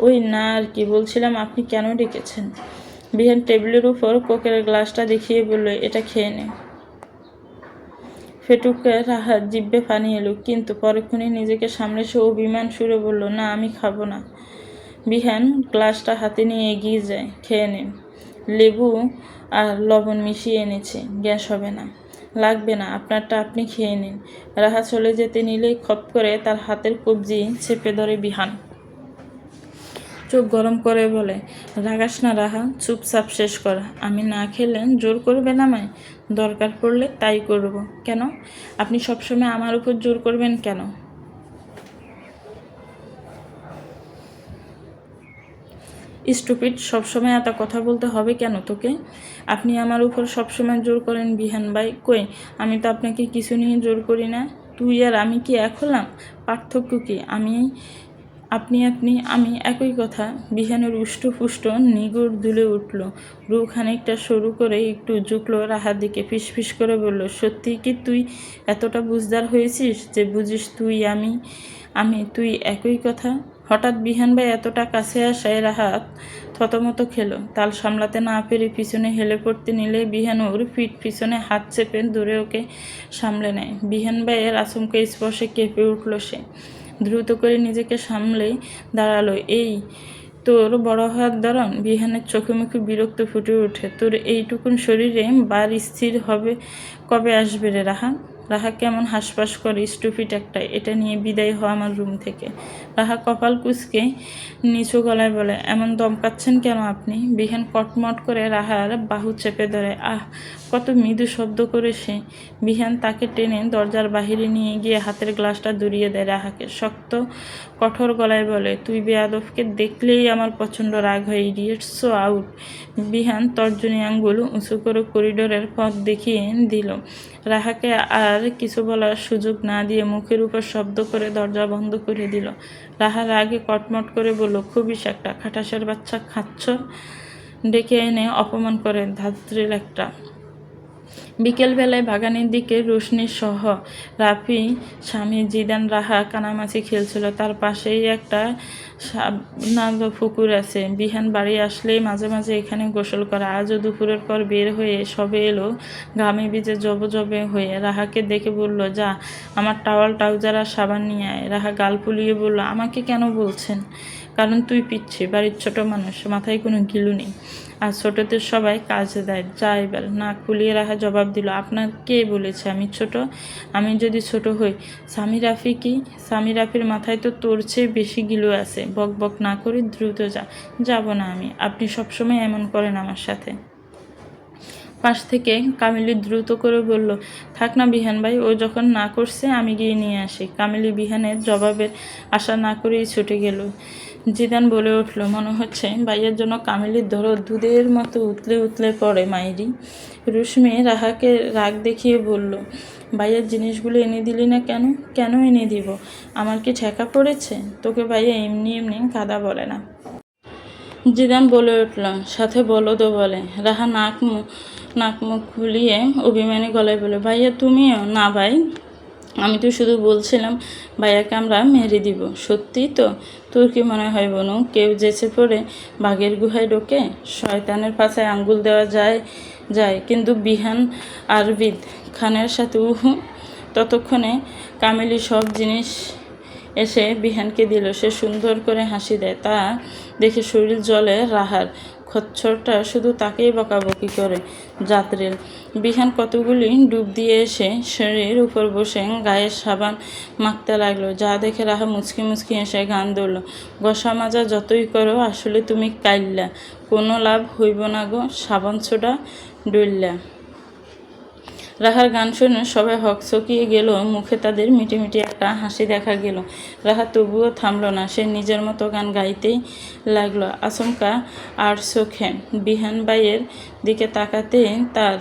ওই না আর কি, বলছিলাম আপনি কেন ডেকেছেন? বিহান টেবিলের উপর কোকের গ্লাসটা দেখিয়ে বলল, এটা খেয়ে নে। ফেটুকে রাহাত জিভে পানি এলো, কিন্তু পরক্ষণে নিজেকে সামলে সে অভিমান সুরে বলল, না আমি খাবো না। বিহান গ্লাসটা হাতে নিয়ে এগিয়ে যায়। খেয়ে নিন, লেবু আর লবণ মিশিয়ে এনেছি, গ্যাস হবে না। লাগবে না, আপনারটা আপনি খেয়ে নিন। রাহা চলে যেতে নিলেই খপ করে তার হাতের কবজি চেপে ধরে বিহান। চোখ গরম করে বলে, রাগাস না রাহা, চুপচাপ শেষ কর। আমি না খেলে জোর করবেন আমায়? দরকার পড়লে তাই করব। কেন? আপনি সবসময় আমার উপর জোর করবেন কেন? স্টুপিড, সবসময় এত কথা বলতে হবে কেন তোকে? আপনি আমার উপর সবসময় জোর করেন বিহান ভাই। কই, আমি তো আপনাকে কিছু নিয়ে জোর করি না। তুই আর আমি কি এক হলাম? পার্থক্য কি? আপনি আমি একই কথা। বিহানের উষ্ঠপুষ্ট নিগুড় দুলে উঠল। রু খানিকটা সরু করে একটু ঝুঁকলো রাহার দিকে, ফিসফিস করে বলল, সত্যি কি তুই এতটা বুঝদার হয়েছিস যে বুঝিস আমি তুই একই কথা? হঠাৎ বিহান ভাই এতটা কাছে আসায় রাহাত থতমত খেলো। তাল সামলাতে না পেরে পিছনে হেলে পড়তে নিলে বিহান ওর পিছনে হাত চেপে ধরে ওকে সামলে নেয়। বিহান ভাইয়ের আচমকা স্পর্শে কেঁপে উঠল সে। দ্রুত করে নিজেকে সামলে দাঁড়ালো। এই তোর বড় হাত ধরন? বিহানের চোখে মুখে বিরক্ত ফুটে ওঠে। তোর এইটুকুন শরীরে বার স্থির হবে কবে আসবে রে রাহা? রাহা কেমন হাসপাস করে, স্টুপিড একটা, এটা নিয়ে বিদায় হওয়া আমার রুম থেকে। রাহা কপাল কুঁচকে নিচু গলায় বলে, এমন দমকাচ্ছেন কেন আপনি? বিহান কটমট করে রাহার বাহু চেপে ধরে। আহ, কত মৃদু শব্দ করে সে। বিহান তাকে টেনে দরজার বাহিরে নিয়ে গিয়ে হাতের গ্লাসটা ধরিয়ে দেয় রাহাকে। শক্ত কঠোর গলায় বলে, তুই বেয়াদবকে দেখলেই আমার প্রচণ্ড রাগ হয়, ইডিয়েট, সো আউট। বিহান তর্জনী আঙ্গুল উঁচু করে করিডোরের পথ দেখিয়ে দিল। রাহাকে আর কিছু বলার সুযোগ না দিয়ে মুখের উপর শব্দ করে দরজা বন্ধ করে দিল। রাহা রাগে কটমট করে বলল, খুবই একটা খাটাসের বাচ্চা, খাচ্ছর ডেকে এনে অপমান করে, ধাত্রীর একটা। বিকেলবেলায় বাগানের দিকে রোশনি সহ রাফি, স্বামী জিদান, রাহা কানামাছি খেলছিল। তার পাশেই একটা পুকুর আছে। বিহান বাড়ি আসলেই মাঝে মাঝে এখানে গোসল করা। আজও দুপুরের পর বের হয়ে সবে এলো, ঘামে ভিজে জবে হয়ে। রাহাকে দেখে বলল, যা আমার টাওয়াল ট্রাউজার আর সাবান নিয়ে আয়। রাহা গাল ফুলিয়ে বলল, আমাকে কেন বলছেন? কারণ তুই পিচ্ছি, বাড়ির ছোট মানুষ, মাথায় কোনো গিলু নেই, আর ছোটদের সবাই কাজে দেয়। যা এবার। নাক ফুলিয়ে রাখা জবাব দিল, আপনার কে বলেছে আমি ছোট? আমি যদি ছোট হই, স্বামী রাফি কি? স্বামী রাফির মাথায় তো তোর চেয়ে বেশি গিলু আছে। বক বক না করে দ্রুত যা। যাব না আমি। আপনি সবসময় এমন করেন আমার সাথে। পাশ থেকে কামিলি দ্রুত করে বলল, থাক না বিহান ভাই, ও যখন না করছে আমি গিয়ে নিয়ে আসি। কামিলি বিহানের জবাবের আশা না করেই ছুটে গেল। জিদান বলে উঠল, মনে হচ্ছে ভাইয়ের জন্য কামিলির দরদ দুধের মতো উতলে উতলে পড়ে মাইরি। রুশমি রাহাকে রাগ দেখিয়ে বলল, ভাইয়ের জিনিসগুলো এনে দিলি না কেন? কেন এনে দিব? আমার কি ঠেকা পড়েছে? তোকে ভাইয়া এমনি এমনি কাদা বলে না। জিদান বলে উঠল, সাথে বলদও বলে। রাহা নাক মুখ খুলিয়ে অভিমানী গলায় বলে, ভাইয়া তুমিও? না ভাই, আমি তো শুধু বলছিলাম ভাইয়াকে আমরা মেরে দিব। সত্যি তো? তোর কি মনে হয় বনু, কেউ যেচে পড়ে বাঘের গুহায় ঢোকে? শয়তানের পাছায় আঙ্গুল দেওয়া যায়, কিন্তু বিহান আরবিদ খানের সাথে উহু। ততক্ষণে কামিলি সব জিনিস এসে বিহানকে দিল। সে সুন্দর করে হাসি দেয়। তা দেখে শরীর জ্বলে রাহার। খচ্চরটা শুধু তাকেই বকাবকি করে। যাত্রীর বিহান কতগুলি ডুব দিয়ে এসে শরীর উপর বসে গায়ে সাবান মাখতে লাগলো। যা দেখে রাহা মুচকি মুচকি এসে গান ধরল, গসা মাজা যতই করো আসলে তুমি কাইল্লা, কোনো লাভ হইব না গো সাবান ছোড়া ডইল্লা। রাহার গান শুনে সবাই হকচকিয়ে গেল। মুখে তাদের মিটিমিটি একটা হাসি দেখা গেল। রাহা তবুও থামল না। সে নিজের মতো গান গাইতেই লাগলো। আচমকা আর চোখে বিহান ভাইয়ের দিকে তাকাতে তার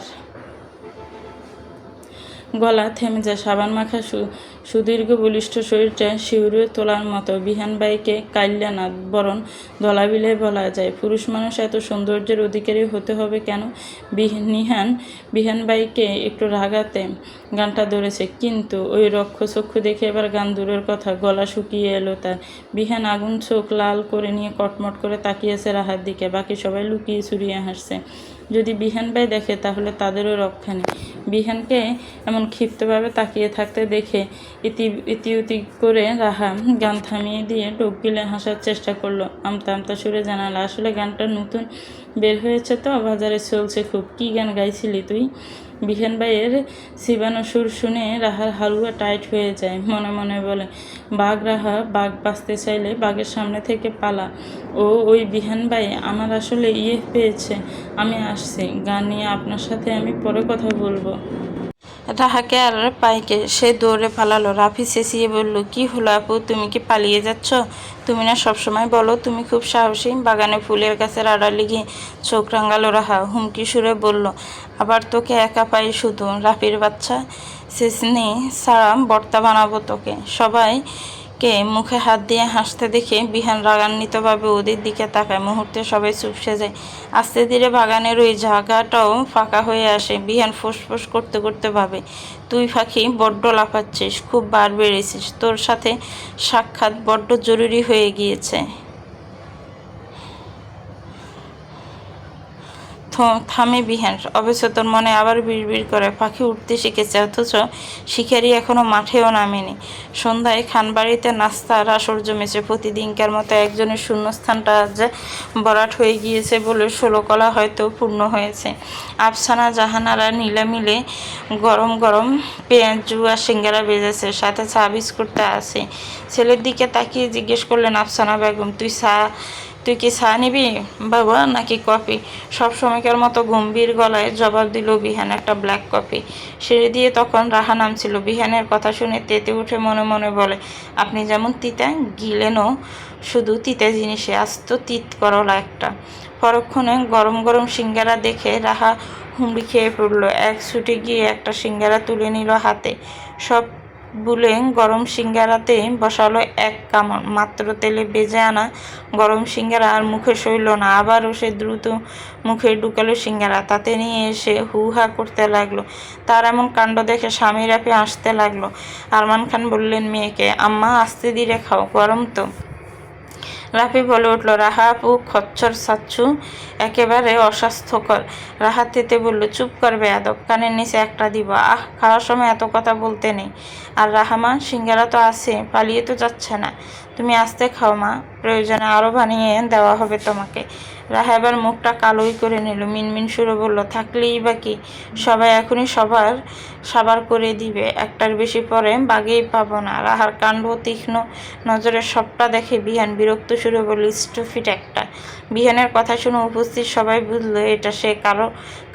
গলা থেমে যায়। সাবান মাখা সুদীর্ঘ বলিষ্ঠ শরীরটা শিউরে তোলার মতো। বিহানবাইকে কাইল্লা না, বরং ধলাবিলে বলা যায়। পুরুষ মানুষ এত সৌন্দর্যের অধিকারী হতে হবে কেন? বিহানবাইকে একটু রাগাতে গানটা ধরেছে, কিন্তু ওই রক্ষচক্ষু দেখে এবার গান দূরের কথা, গলা শুকিয়ে এলো তার। বিহান আগুন চোখ লাল করে নিয়ে কটমট করে তাকিয়েছে রাহার দিকে। বাকি সবাই লুকিয়ে চুরিয়ে হাসছে। যদি বিহানবাই দেখে তাহলে তাদেরও রক্ষা নেই। বিহানকে এমন ক্ষিপ্তভাবে তাকিয়ে থাকতে দেখে ইতি করে রাহা গান থামিয়ে দিয়ে ঢোক গিলে হাসার চেষ্টা করলো। আমতা আমতা সুরে জানালো, আসলে গানটা নতুন বের হয়েছে তো, বাজারে চলছে খুব। কি গান গাইছিলি তুই? বিহানবাইয়ের চিবানো সুর শুনে রাহার হালুয়া টাইট হয়ে যায়। মনে মনে বলে, বাঘ রাহা, বাঘ বাঁচতে চাইলে বাঘের সামনে থেকে পালা। ওই বিহানবাই আমার আসলে পেয়েছে। আমি আসছি, গান নিয়ে আপনার সাথে আমি পরে কথা বলবো। রাহাকে আর পাইকে সে দৌড়ে পালালো। রাফি চেঁচিয়ে বলল, কি হলো আপু, তুমি কি পালিয়ে যাচ্ছ? তুমি না সবসময় বলো তুমি খুব সাহসী। বাগানে ফুলের গাছের আড়ালে গিয়ে চোখ রাঙালো রাহা। হুমকি সুরে বলল, আবার তোকে একা পাই শুধু, রাফির বাচ্চা। চেঁচনি ছাড়া বর্তা বানাবো তোকে। সবাইকে মুখে হাত দিয়ে হাসতে দেখে বিহান রাগান্বিতভাবে ওদের দিকে তাকায়। মুহূর্তে সবাই চুপসে যায়। আস্তে ধীরে বাগানের ওই জায়গাটাও ফাঁকা হয়ে আসে। বিহান ফোঁস করতে করতে ভাবে, তুই ফাঁকি বড্ড লাফাচ্ছিস, খুব বার বেড়েছিস। তোর সাথে সাক্ষাৎ বড্ড জরুরি হয়ে গিয়েছে। থামে বিহান। অবচেতন মনে আবার বিড়বিড় করে, পাখি উঠতে শিখেছে, অথচ শিকারি এখনো মাঠেও নামেনি। সন্ধ্যায় খানবাড়িতে নাস্তার আসর জমেছে। প্রতিদিনকার মতো একজনের শূন্যস্থানটা আজ ভরাট হয়ে গিয়েছে বলে 16 কলা হয়তো পূর্ণ হয়েছে। আফসানা জাহানারা নীলা মিলে গরম গরম পেঁয়াজু আর সিঙ্গারা বেজেছে, সাথে চা বিস্কুটটা আছে। ছেলের দিকে তাকিয়ে জিজ্ঞেস করলেন আফসানা বেগম, তুই কি চা নিবি বাবা নাকি কফি? সবসময়কার মতো গম্ভীর গলায় জবাব দিল বিহান, একটা ব্ল্যাক কফি। সিঁড়ি দিয়ে তখন রাহা নামছিল। বিহানের কথা শুনে তেতে উঠে মনে মনে বলে, আপনি যেমন তিতা, গিলেনও শুধু তিতা জিনিসে, আস্ত তিত করলা একটা। পরক্ষণে গরম গরম সিঙ্গারা দেখে রাহা হুমড়ি খেয়ে পড়ল। এক ছুটে গিয়ে একটা সিঙ্গারা তুলে নিল হাতে। সব বুলে গরম সিঙ্গারাতে বসালো এক কামড়। মাত্র তেলে ভেজে আনা গরম সিঙ্গারা আর মুখে সইল না। আবারও সে দ্রুত মুখে ঢুকালো সিঙ্গারা। তাতে নিয়ে এসে হু হা করতে লাগলো। তার এমন কাণ্ড দেখে স্বামী রাফি আসতে লাগলো। আরমান খান বললেন মেয়েকে, আম্মা আস্তে ধীরে খাও, গরম তো। রাফি বলে উঠল, রাহা আপু খচ্চর সাচ্ছু, একেবারে অস্বাস্থ্যকর। রাহা তেতে বলল, চুপ কর বেয়াদব, কানের নিচে একটা দিব। খাওয়ার সময় এত কথা বলতে নেই। আর রাহামা, সিঙ্গারা তো আছে, পালিয়ে তো যাচ্ছে না। তুমি আস্তে খাও মা, প্রয়োজনে আরও বানিয়ে দেওয়া হবে তোমাকে। রাহা এবার মুখটা কালোই করে নিল। মিনমিন সুরে বলল, থাকলেই বা কি, সবাই এখনই সাবার করে দিবে, একটার বেশি পরে বাগেই পাবো না। রাহার কাণ্ড তীক্ষ্ণ নজরে সবটা দেখে বিহান বিরক্ত সুরে বলল, স্টুপিড একটা। বিহানের কথা শুনে উপস্থিত সবাই বুঝলো এটা সে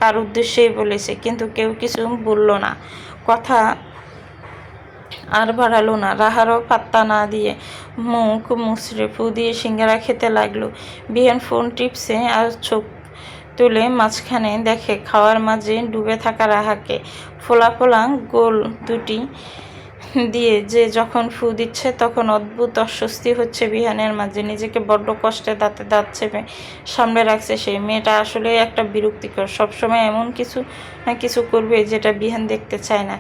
কার উদ্দেশ্যেই বলেছে, কিন্তু কেউ কিছু বলল না, কথা আর বাড়ালো না। রাহারও পাত্তা না দিয়ে মুখ মুচড়ে ফু দিয়ে সিঙ্গারা খেতে লাগলো। বিহান ফোন টিপসে আর চোখ তুলে মাঝখানে দেখে খাওয়ার মাঝে ডুবে থাকা রাহাকে। ফোলা ফোলা গোল দুটি দিয়ে যে যখন ফু দিচ্ছে তখন অদ্ভুত অস্বস্তি হচ্ছে বিহানের মাঝে। নিজেকে বড্ড কষ্টে দাঁতে দাঁত চেপে সামনে রাখছে সে। মেয়েটা আসলে একটা বিরক্তিকর, সবসময় এমন কিছু না কিছু করবে যেটা বিহান দেখতে চায় না।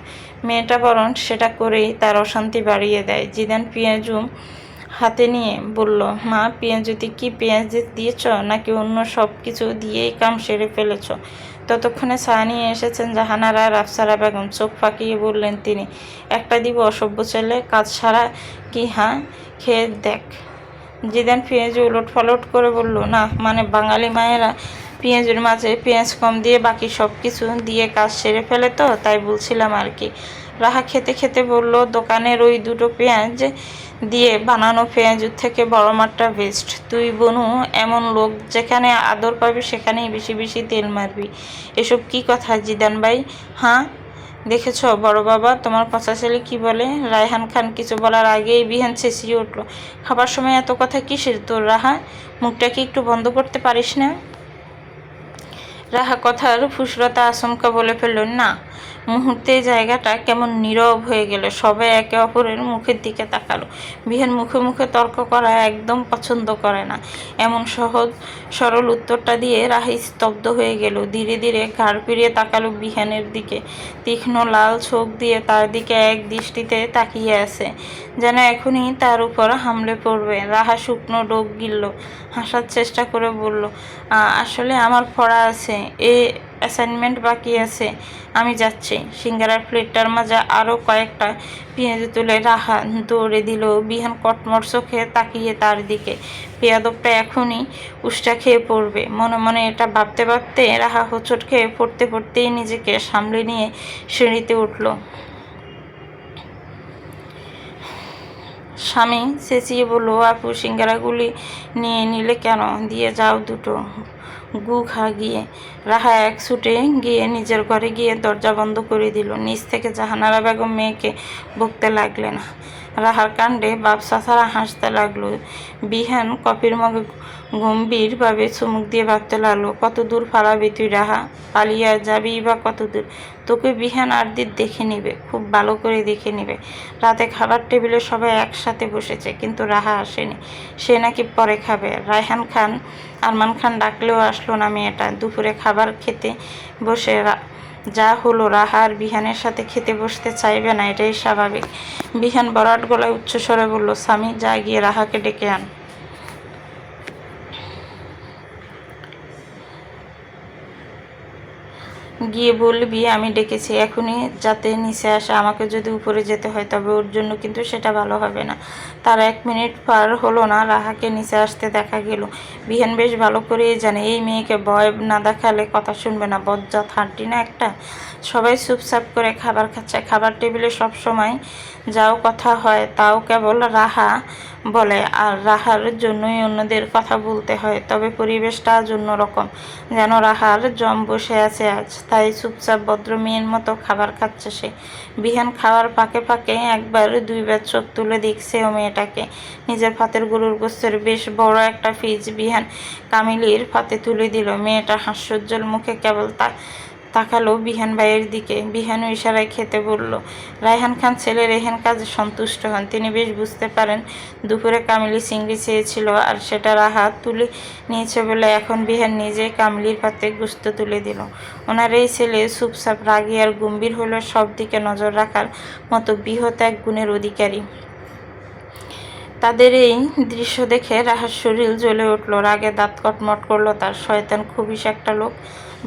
মেয়েটা বরং সেটা করেই তার অশান্তি বাড়িয়ে দেয়। জিদান পেঁয়াজু হাতে নিয়ে বলল, মা পেঁয়াজুতে কি পেঁয়াজ দিয়েছ নাকি অন্য সব কিছু দিয়েই কাম সেরে ফেলেছ? ততক্ষণে চা নিয়ে এসেছেন জাহানারা আর আফসারা বেগম। চোখ ফাঁকিয়ে বললেন তিনি, একটা দিব অসভ্য ছেলে, কাজ সারা কি? হ্যাঁ, খেয়ে দেখ। জিদান পেঁয়াজু উলট পালট করে বলল, না মানে বাঙালি মায়েরা পেঁয়াজের মাঝে পেঁয়াজ কম দিয়ে বাকি সব কিছু দিয়ে কাজ সেরে ফেলে তো, তাই বলছিলাম আর কি। রাহা খেতে খেতে বলল, দোকানের ওই দুটো পেঁয়াজ দিয়ে বানানো পেঁয়াজুর থেকে বড় মারটা বেস্ট। তুই বনু এমন লোক, যেখানে আদর পাবি সেখানেই বেশি বেশি তেল মারবি। এসব কি কথা জিদান ভাই? হ্যাঁ দেখেছ বড় বাবা, তোমার পচা ছেলে কি বলে? রায়হান খান কিছু বলার আগেই বিহান চেঁচিয়ে উঠল, খাবার সময় এত কথা কিসের তোর রাহা? মুখটাকে একটু বন্ধ করতে পারিস না? রাহা কথার ফুসরতা আচমকা বলে ফেলল, না মুহূর্তে জায়গাটা কেমন নীরব হয়ে গেল। সবাই একে অপরের মুখের দিকে তাকালো। বিহান মুখে মুখে তর্ক করা একদম পছন্দ করে না। এমন সহজ সরল উত্তরটা দিয়ে রাহি স্তব্ধ হয়ে গেল। ধীরে ধীরে ঘাড় ফিরিয়ে তাকালো বিহানের দিকে। তীক্ষ্ণ লাল চোখ দিয়ে তার দিকে এক দৃষ্টিতে তাকিয়ে আছে, যেন এখনই তার উপর হামলে পড়বে। রাহা শুকনো ডোক গিলল, হাসার চেষ্টা করে বলল, আসলে আমার পড়া আছে, অ্যাসাইনমেন্ট বাকি আছে, আমি যাচ্ছি। সিঙ্গারার প্লেটটার মাঝে আরও কয়েকটা পেঁয়াজ তুলে রাহা দৌড়ে দিল। বিহান কটমট চোখে তাকিয়ে তার দিকে। পেয়াদবটা এখনই উষ্টা খেয়ে পড়বে। মনে মনে এটা ভাবতে ভাবতে রাহা হোঁচট খেয়ে পড়তে পড়তেই নিজেকে সামলে নিয়ে সিঁড়িতে উঠল। স্বামী চেঁচিয়ে বলল, আপু সিঙ্গারাগুলি নিয়ে নিলে কেন? দিয়ে যাও দুটো, গু খা গিয়ে। রাহা এক ছুটে গিয়ে নিজের ঘরে গিয়ে দরজা বন্ধ করে দিল। নিচ থেকে জাহানারা বেগম মেয়েকে বকতে লাগলেন। রাহার কাণ্ডে বাপ চাচারা হাসতে লাগলো। বিহান কফির মগে গম্ভীরভাবে চুমুক দিয়ে ভাবতে লাগলো, কত দূর পালাবি তুই রাহা? পালিয়ে যাবি বা কত দূর? তোকে বিহান আর দিন দেখে নিবে, খুব ভালো করে দেখে নিবে। রাতে খাবার টেবিলে সবাই একসাথে বসেছে, কিন্তু রাহা আসেনি। সে নাকি পরে খাবে। রায়হান খান, আরমান খান ডাকলেও আসলো না মেয়েটা। দুপুরে খাবার খেতে বসে যা হলো, রাহা আর বিহানের সাথে খেতে বসতে চাইবে না, এটাই স্বাভাবিক। বিহান বরাট গলায় উচ্চস্বরে বলল, স্বামী যা গিয়ে রাহাকে ডেকে আন। গিয়ে বলবি আমি ডেকেছি, এখনই যাতে নিচে আসে। আমাকে যদি উপরে যেতে হয় তবে ওর জন্য কিন্তু সেটা ভালো হবে না। তার 1 মিনিট পার হলো না, রাহাকে নিচে আসতে দেখা গেল। বিহান বেশ ভালো করেই জানে এই মেয়েকে ভয় না দেখালে কথা শুনবে না। বজ্জাত হাঁটি না একটা। সবাই চুপচাপ করে খাবার খাচ্ছে। খাবার টেবিলে সব সময় যাও কথা হয়, তাও কেবল রাহা বলে, আর রাহার জন্যই অন্যদের কথা বলতে হয়। তবে পরিবেশটা আজ অন্যরকম, যেন রাহার জম বসে আছে আজ। তাই চুপচাপ ভদ্র মেয়ের মতো খাবার খাচ্ছে সে। বিহান খাওয়ার ফাঁকে ফাঁকে একবার দুইবার চোখ তুলে দেখছে ও মেয়েটাকে। নিজের ফাতের গরুর গোস্তের বেশ বড় একটা পিস বিহান কামিলির ফাতে তুলে দিল। মেয়েটা হাস্যোজ্জ্বল মুখে কেবল তাকালো বিহান ভাইয়ের দিকে। বিহানও ইশারায় খেতে বলল। রায়হান খান ছেলের এহেন কাজে সন্তুষ্ট হন। তিনি বেশ বুঝতে পারেন দুপুরে কামিলি চিংড়ি চেয়েছিল, আর সেটা রাহা তুলে নিয়েছে বলে এখন বিহান নিজেই কামিলির পাতে গোস্ত তুলে দিল। ওনার এই ছেলে চুপচাপ, রাগী আর গম্ভীর হলেও সব দিকে নজর রাখার মতো বৃহৎ এক গুণের অধিকারী। তাদের এই দৃশ্য দেখে রাহার শরীর জ্বলে উঠল। রাগে দাঁত কটমট করলো তার। শয়তান খুবিস একটা লোক,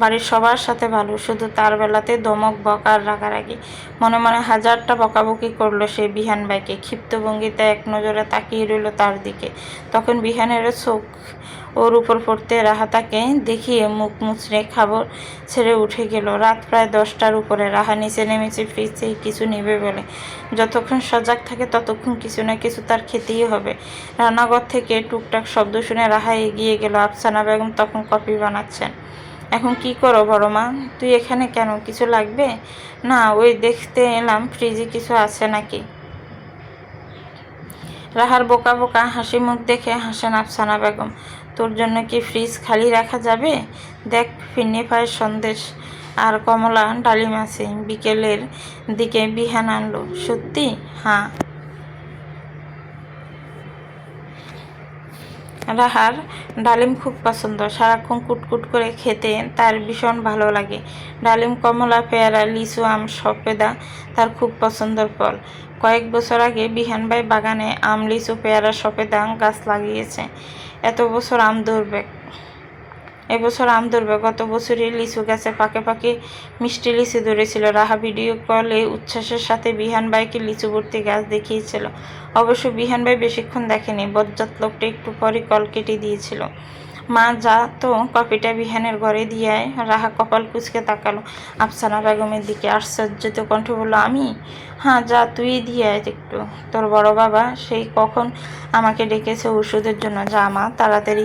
বাড়ির সবার সাথে ভালো, শুধু তার বেলাতে ধমক বকা আর রাগারাগি। মনে মনে হাজারটা বকাবকি করলো সে বিহান ভাইকে। ক্ষিপ্ত ভঙ্গিতে এক নজরে তাকিয়ে রইল তার দিকে। তখন বিহানের চোখ ওর উপর পড়তে রাহা তাকে দেখিয়ে মুখ মুচড়ে খাবার ছেড়ে উঠে গেল। রাত প্রায় 10টার উপরে। রাহা নিচে নেমেছে ফ্রিজ থেকে কিছু নেবে বলে। যতক্ষণ সজাগ থাকে ততক্ষণ কিছু না কিছু তার খেতেই হবে। রান্নাঘর থেকে টুকটাক শব্দ শুনে রাহা এগিয়ে গেল। আফসানা বেগম তখন কফি বানাচ্ছেন। এখন কি করো বড় মা? তুই এখানে কেন? কিছু লাগবে? না, ওই দেখতে এলাম ফ্রিজে কিছু আছে নাকি। রাহার বোকা বোকা হাসি মুখ দেখে হাসেন আফসানা বেগম। তোর জন্য কি ফ্রিজ খালি রাখা যাবে? দেখ, ফিরনি পায়ের সন্দেশ আর কমলা ডালিম আছে। বিকেলের দিকে বিহান আনলো। সত্যি? হ্যাঁ। রাহার ডালিম খুব পছন্দ। সারাক্ষণ কুটকুট করে খেতে তার ভীষণ ভালো লাগে। ডালিম, কমলা, পেয়ারা, লিচু, আম, সফেদা তার খুব পছন্দের ফল। কয়েক বছর আগে বিহান ভাই বাগানে আম, লিচু, পেয়ারা, সফেদা গাছ লাগিয়েছে। এবছর আম ধরবে। গত বছরই লিচু গাছে পাকে পাকে মিষ্টি লিচু ধরেছিল। রাহা ভিডিও কলে উচ্ছ্বাসের সাথে বিহান ভাইকে লিচু ভর্তি গাছ দেখিয়েছিল। অবশ্য বিহান ভাই বেশিক্ষণ দেখেনি। বজ্জাত লোকটা একটু পরই কল কেটে দিয়েছিল। মা যা তো, কপিটা বিহানের ঘরে দিয়ে আয়। রাহা কপাল কুঁচকে তাকালো আফসানা বেগমের দিকে। আশ্চর্যিত কণ্ঠে বলল, আমি? হ্যাঁ যা, তুই দিয়ে আয় একটু। তোর বড় বাবা সেই কখন আমাকে ডেকেছে ওষুধের জন্য। যা মা, তাড়াতাড়ি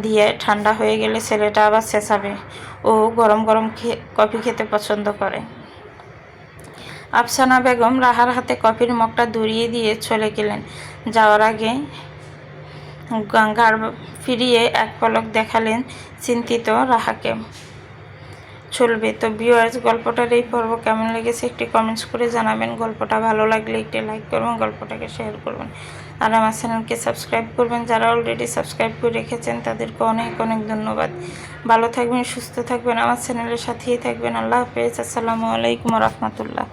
দিয়ে, ঠান্ডা হয়ে গেলে ছেলেটা আবার চেঁচাবে। ও গরম গরম কফি খেতে পছন্দ করে। আফসানা বেগম রাহার হাতে কফির মগটা ধরিয়ে দিয়ে চলে গেলেন। যাওয়ার আগে ঘাড় ফিরিয়ে এক পলক দেখালেন চিন্তিত রাহাকে। চলবে। তো ভিউয়ার্স, গল্পটার এই পর্ব কেমন লেগেছে একটি কমেন্টস করে জানাবেন। গল্পটা ভালো লাগলে একটি লাইক করবেন, গল্পটাকে শেয়ার করবেন, আর আমার চ্যানেলকে সাবস্ক্রাইব করবেন। যারা অলরেডি সাবস্ক্রাইব করে রেখেছেন তাদেরকে অনেক অনেক ধন্যবাদ। ভালো থাকবেন, সুস্থ থাকবেন, আমার চ্যানেলের সাথেই থাকবেন। আল্লাহ হাফেজ। আসসালামু আলাইকুম রহমতুল্লাহ।